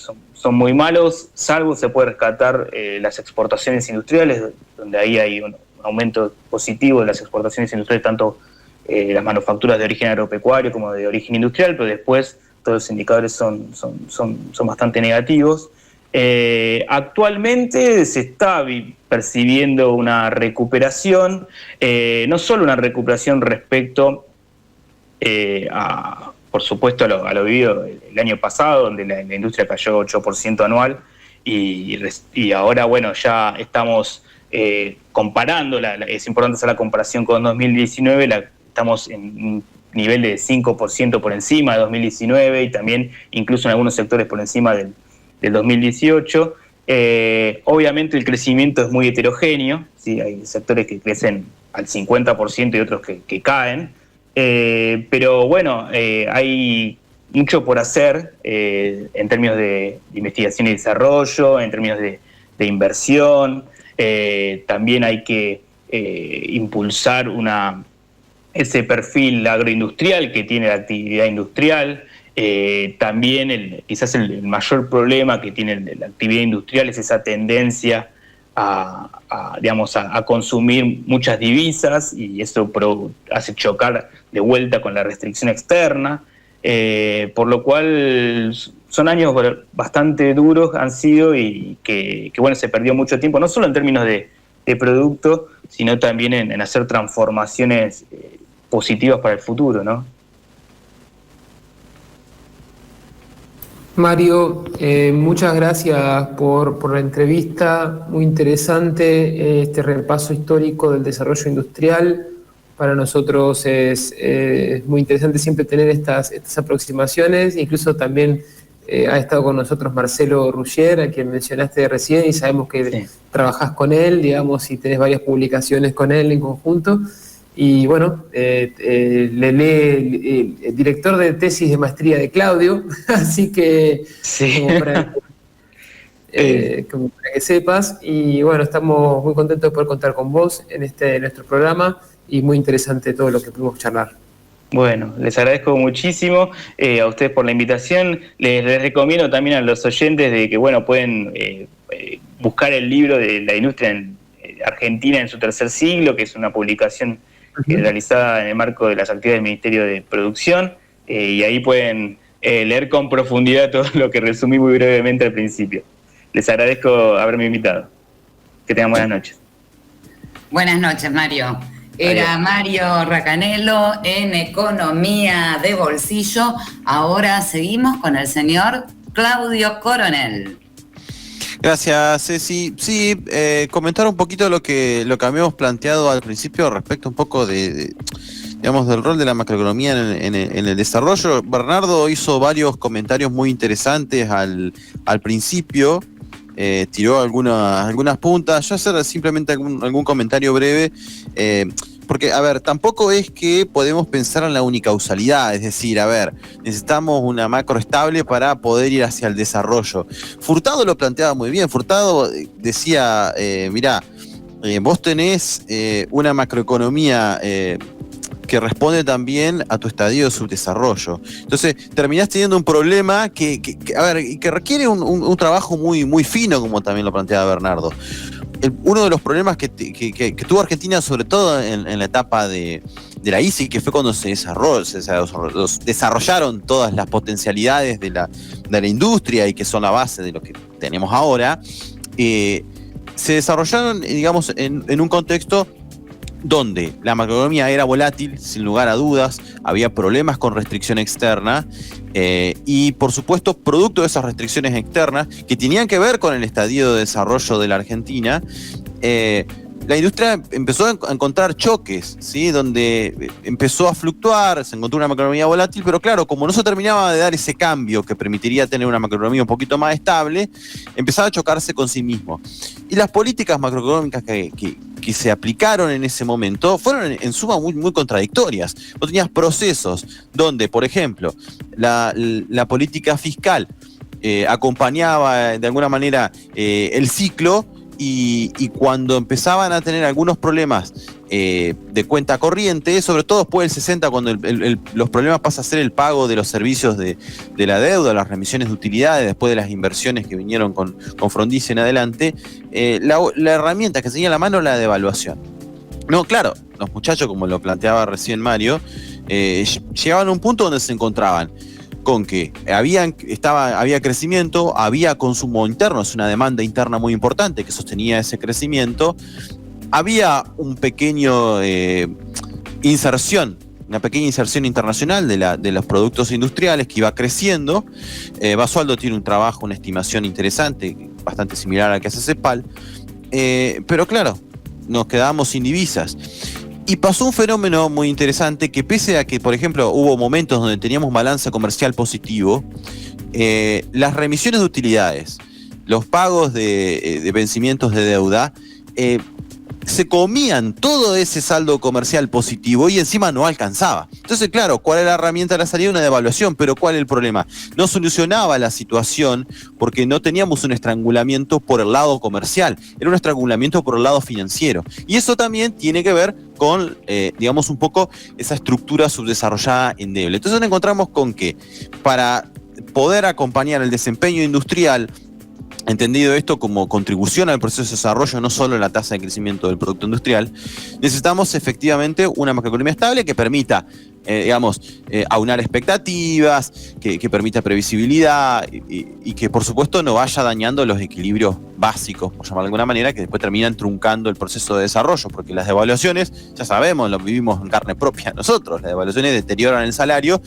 muy malos, salvo se puede rescatar las exportaciones industriales, donde ahí hay un aumento positivo de las exportaciones industriales, tanto las manufacturas de origen agropecuario como de origen industrial, pero después todos los indicadores son bastante negativos. Actualmente se está percibiendo una recuperación, no solo una recuperación respecto por supuesto, a lo vivido el año pasado, donde la industria cayó 8% anual, y ahora, bueno, ya estamos comparando, es importante hacer la comparación con 2019, estamos en un nivel de 5% por encima de 2019 y también incluso en algunos sectores por encima del 2018. Obviamente el crecimiento es muy heterogéneo, ¿sí? Hay sectores que crecen al 50% y otros que caen, pero bueno, hay mucho por hacer en términos de investigación y desarrollo, en términos de inversión. También hay que impulsar ese perfil agroindustrial que tiene la actividad industrial. También quizás el mayor problema que tiene la actividad industrial es esa tendencia a consumir muchas divisas, y eso hace chocar de vuelta con la restricción externa, por lo cual son años bastante duros han sido, y que bueno, se perdió mucho tiempo, no solo en términos de producto, sino también en hacer transformaciones positivas para el futuro, ¿no? Mario, muchas gracias por la entrevista, muy interesante este repaso histórico del desarrollo industrial. Para nosotros es muy interesante siempre tener estas aproximaciones, incluso también Ha estado con nosotros Marcelo Ruggier, a quien mencionaste recién, y sabemos que trabajás con él, digamos, y tenés varias publicaciones con él en conjunto. Y bueno, el director de tesis de maestría de Claudio, así que como para que sepas. Y bueno, estamos muy contentos de poder contar con vos en nuestro programa, y muy interesante todo lo que pudimos charlar. Bueno, les agradezco muchísimo a ustedes por la invitación. Les recomiendo también a los oyentes de que, bueno, pueden buscar el libro de la industria argentina en su tercer siglo, que es una publicación realizada en el marco de las actividades del Ministerio de Producción, y ahí pueden leer con profundidad todo lo que resumí muy brevemente al principio. Les agradezco haberme invitado. Que tengan buenas noches. Buenas noches, Mario. Era Mario Racanello en Economía de Bolsillo. Ahora seguimos con el señor Claudio Coronel. Gracias, Ceci. Sí, comentar un poquito lo que habíamos planteado al principio respecto un poco digamos, del rol de la macroeconomía en el desarrollo. Bernardo hizo varios comentarios muy interesantes al principio, tiró algunas puntas. Yo hacer simplemente algún comentario breve, porque, a ver, tampoco es que podemos pensar en la unicausalidad, es decir, a ver, necesitamos una macro estable para poder ir hacia el desarrollo. Furtado lo planteaba muy bien. Furtado decía, mirá, vos tenés una macroeconomía que responde también a tu estadio de subdesarrollo. Entonces, terminás teniendo un problema que requiere un trabajo muy, muy fino, como también lo planteaba Bernardo. Uno de los problemas que tuvo Argentina, sobre todo en la etapa de la ICI, que fue cuando se desarrollaron todas las potencialidades de la industria y que son la base de lo que tenemos ahora, se desarrollaron, digamos, en un contexto donde la macroeconomía era volátil, sin lugar a dudas, había problemas con restricción externa, y por supuesto, producto de esas restricciones externas que tenían que ver con el estadio de desarrollo de la Argentina, la industria empezó a encontrar choques, ¿sí? Donde empezó a fluctuar, se encontró una macroeconomía volátil, pero claro, como no se terminaba de dar ese cambio que permitiría tener una macroeconomía un poquito más estable, empezaba a chocarse con sí mismo. Y las políticas macroeconómicas que se aplicaron en ese momento fueron en suma muy, muy contradictorias. Vos tenías procesos donde, por ejemplo, la política fiscal acompañaba de alguna manera el ciclo, y cuando empezaban a tener algunos problemas de cuenta corriente, sobre todo después del 60, cuando los problemas pasan a ser el pago de los servicios de la deuda, las remisiones de utilidades, después de las inversiones que vinieron con Frondizi en adelante, la herramienta que se tenía a la mano era la devaluación. No, claro, los muchachos, como lo planteaba recién Mario, llegaban a un punto donde se encontraban con que había crecimiento, había consumo interno, es una demanda interna muy importante que sostenía ese crecimiento, había una pequeña inserción internacional de los productos industriales que iba creciendo. Basualdo tiene un trabajo, una estimación interesante, bastante similar a la que hace CEPAL, pero claro, nos quedamos sin divisas. Y pasó un fenómeno muy interesante que, pese a que, por ejemplo, hubo momentos donde teníamos balance comercial positivo, las remisiones de utilidades, los pagos de vencimientos de deuda, se comían todo ese saldo comercial positivo y encima no alcanzaba. Entonces, claro, ¿cuál era la herramienta de la salida? Una devaluación, pero ¿cuál es el problema? No solucionaba la situación porque no teníamos un estrangulamiento por el lado comercial, era un estrangulamiento por el lado financiero. Y eso también tiene que ver con, digamos, un poco esa estructura subdesarrollada endeble. Entonces nos encontramos con que para poder acompañar el desempeño industrial, entendido esto como contribución al proceso de desarrollo, no solo en la tasa de crecimiento del producto industrial, necesitamos efectivamente una macroeconomía estable que permita, aunar expectativas, que permita previsibilidad y que por supuesto no vaya dañando los equilibrios básicos, por llamarlo de alguna manera, que después terminan truncando el proceso de desarrollo, porque las devaluaciones, ya sabemos, lo vivimos en carne propia nosotros, las devaluaciones deterioran el salario,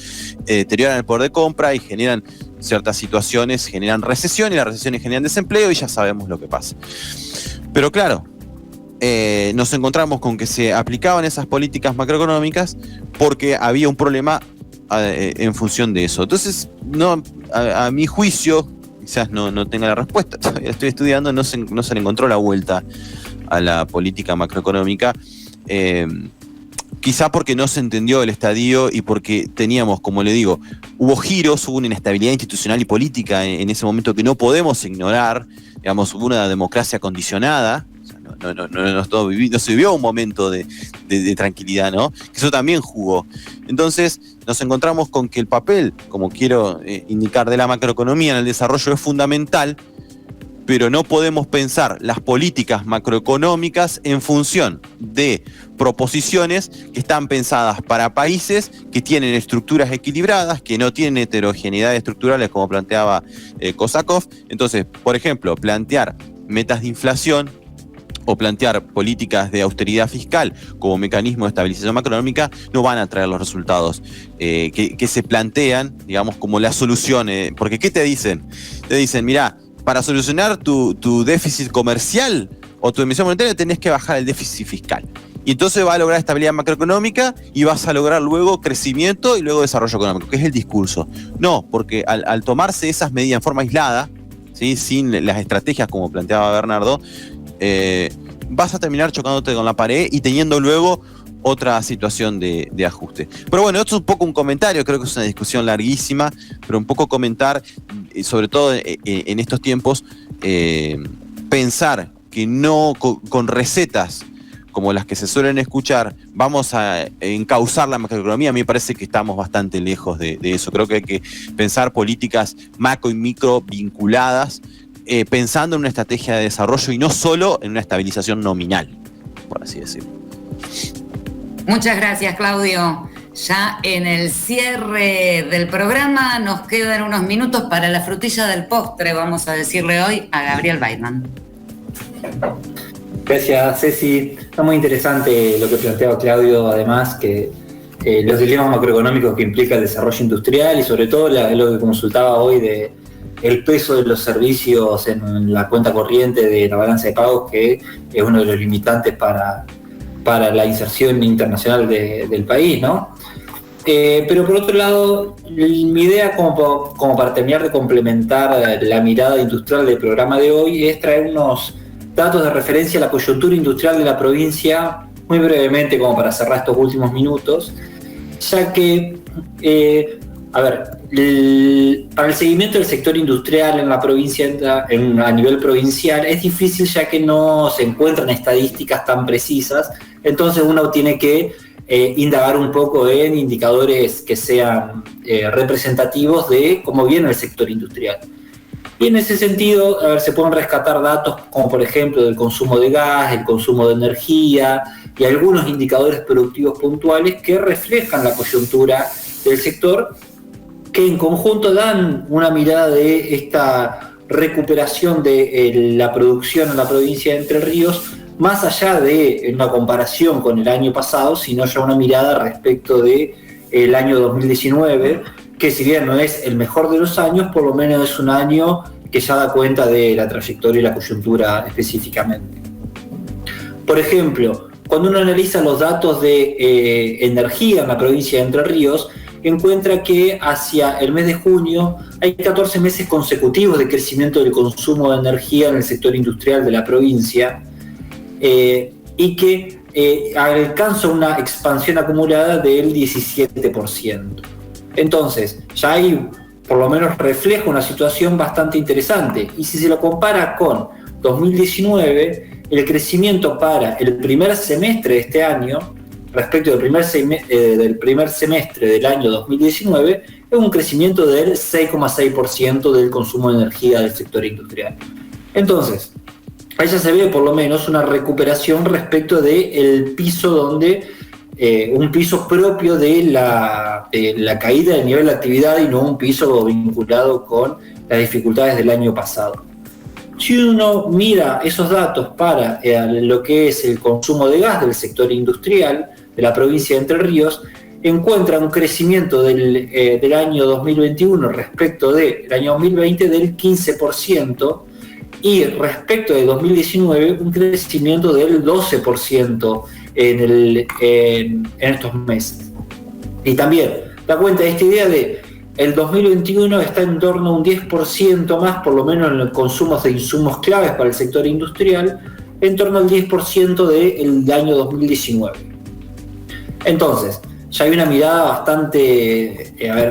deterioran el poder de compra y generan ciertas situaciones, generan recesión, y las recesiones generan desempleo, y ya sabemos lo que pasa. Pero claro, nos encontramos con que se aplicaban esas políticas macroeconómicas porque había un problema en función de eso. Entonces, a mi juicio, quizás no tenga la respuesta, todavía estoy estudiando, no se le encontró la vuelta a la política macroeconómica, quizá porque no se entendió el estadio y porque teníamos, como le digo, hubo giros, hubo una inestabilidad institucional y política en ese momento que no podemos ignorar, digamos, hubo una democracia condicionada, o sea, no se vivió un momento de tranquilidad, ¿no? Que eso también jugó. Entonces nos encontramos con que el papel, como quiero indicar, de la macroeconomía en el desarrollo es fundamental, pero no podemos pensar las políticas macroeconómicas en función de proposiciones que están pensadas para países que tienen estructuras equilibradas, que no tienen heterogeneidades estructurales como planteaba Kosakov. Entonces, por ejemplo, plantear metas de inflación o plantear políticas de austeridad fiscal como mecanismo de estabilización macroeconómica no van a traer los resultados que se plantean, digamos, como la solución. Porque ¿qué te dicen? Te dicen, mirá, para solucionar tu déficit comercial o tu emisión monetaria tenés que bajar el déficit fiscal. Y entonces vas a lograr estabilidad macroeconómica y vas a lograr luego crecimiento y luego desarrollo económico, que es el discurso. No, porque al tomarse esas medidas en forma aislada, ¿sí? Sin las estrategias como planteaba Bernardo, vas a terminar chocándote con la pared y teniendo luego otra situación de ajuste. Pero bueno, esto es un poco un comentario, creo que es una discusión larguísima, pero un poco comentar, sobre todo en estos tiempos, pensar que no con recetas como las que se suelen escuchar, vamos a encauzar la macroeconomía. A mí me parece que estamos bastante lejos de eso. Creo que hay que pensar políticas macro y micro vinculadas, pensando en una estrategia de desarrollo y no solo en una estabilización nominal, por así decirlo. Muchas gracias, Claudio. Ya en el cierre del programa nos quedan unos minutos para la frutilla del postre, vamos a decirle hoy a Gabriel Weidman. Gracias, Ceci. Está muy interesante lo que planteaba Claudio, además, que los dilemas macroeconómicos que implica el desarrollo industrial y sobre todo lo que consultaba hoy de el peso de los servicios en la cuenta corriente de la balanza de pagos, que es uno de los limitantes para la inserción internacional del país, ¿no? Pero por otro lado, mi idea como para terminar de complementar la mirada industrial del programa de hoy es traer unos datos de referencia a la coyuntura industrial de la provincia, muy brevemente como para cerrar estos últimos minutos, ya que, para el seguimiento del sector industrial en la provincia, a nivel provincial, es difícil ya que no se encuentran estadísticas tan precisas, entonces uno tiene que indagar un poco en indicadores que sean representativos de cómo viene el sector industrial. Y en ese sentido, se pueden rescatar datos como por ejemplo del consumo de gas, el consumo de energía y algunos indicadores productivos puntuales que reflejan la coyuntura del sector, que en conjunto dan una mirada de esta recuperación de la producción en la provincia de Entre Ríos, más allá de una comparación con el año pasado, sino ya una mirada respecto del año 2019, que si bien no es el mejor de los años, por lo menos es un año que ya da cuenta de la trayectoria y la coyuntura específicamente. Por ejemplo, cuando uno analiza los datos de energía en la provincia de Entre Ríos, encuentra que hacia el mes de junio hay 14 meses consecutivos de crecimiento del consumo de energía en el sector industrial de la provincia, y que alcanza una expansión acumulada del 17%. Entonces, ya ahí por lo menos refleja una situación bastante interesante. Y si se lo compara con 2019, el crecimiento para el primer semestre de este año, respecto del primer semestre del año 2019, es un crecimiento del 6,6% del consumo de energía del sector industrial. Entonces, ahí ya se ve por lo menos una recuperación respecto del piso donde un piso propio de la caída del nivel de actividad y no un piso vinculado con las dificultades del año pasado. Si uno mira esos datos para lo que es el consumo de gas del sector industrial de la provincia de Entre Ríos, encuentra un crecimiento del año 2021 respecto del año 2020 del 15%, y respecto de 2019 un crecimiento del 12% en estos meses. Y también da cuenta de esta idea de el 2021 está en torno a un 10% más, por lo menos en los consumos de insumos claves para el sector industrial, en torno al 10% del año 2019. Entonces, ya hay una mirada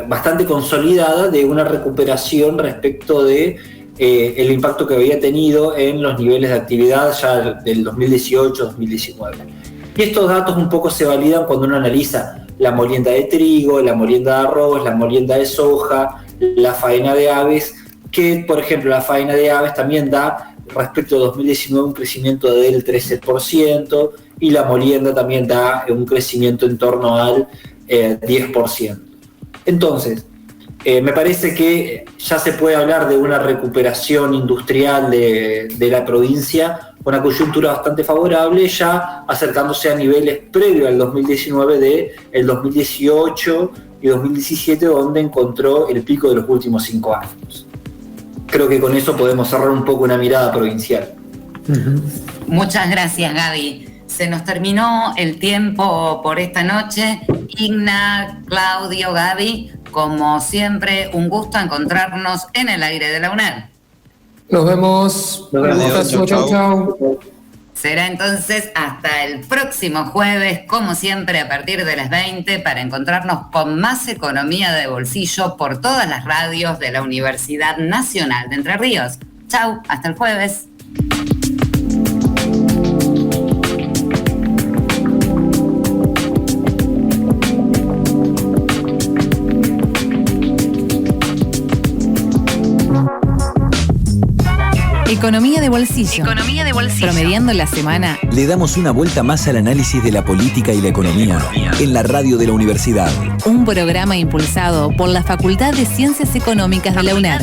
bastante consolidada de una recuperación respecto de el impacto que había tenido en los niveles de actividad ya del 2018-2019. Y estos datos un poco se validan cuando uno analiza la molienda de trigo, la molienda de arroz, la molienda de soja, la faena de aves, que por ejemplo la faena de aves también da respecto a 2019 un crecimiento del 13% y la molienda también da un crecimiento en torno al 10%. Entonces, me parece que ya se puede hablar de una recuperación industrial de la provincia, con una coyuntura bastante favorable, ya acercándose a niveles previos al 2019 de el 2018 y 2017, donde encontró el pico de los últimos 5 años. Creo que con eso podemos cerrar un poco una mirada provincial. Muchas gracias, Gaby. Se nos terminó el tiempo por esta noche. Igna, Claudio, Gaby, como siempre, un gusto encontrarnos en el aire de la UNED. Nos vemos. Chau. Será entonces hasta el próximo jueves, como siempre, a partir de las 20, para encontrarnos con más economía de bolsillo por todas las radios de la Universidad Nacional de Entre Ríos. Chau, hasta el jueves. Economía de bolsillo. Promediando la semana. Le damos una vuelta más al análisis de la política y la economía en la radio de la universidad. Un programa impulsado por la Facultad de Ciencias Económicas de la UNED.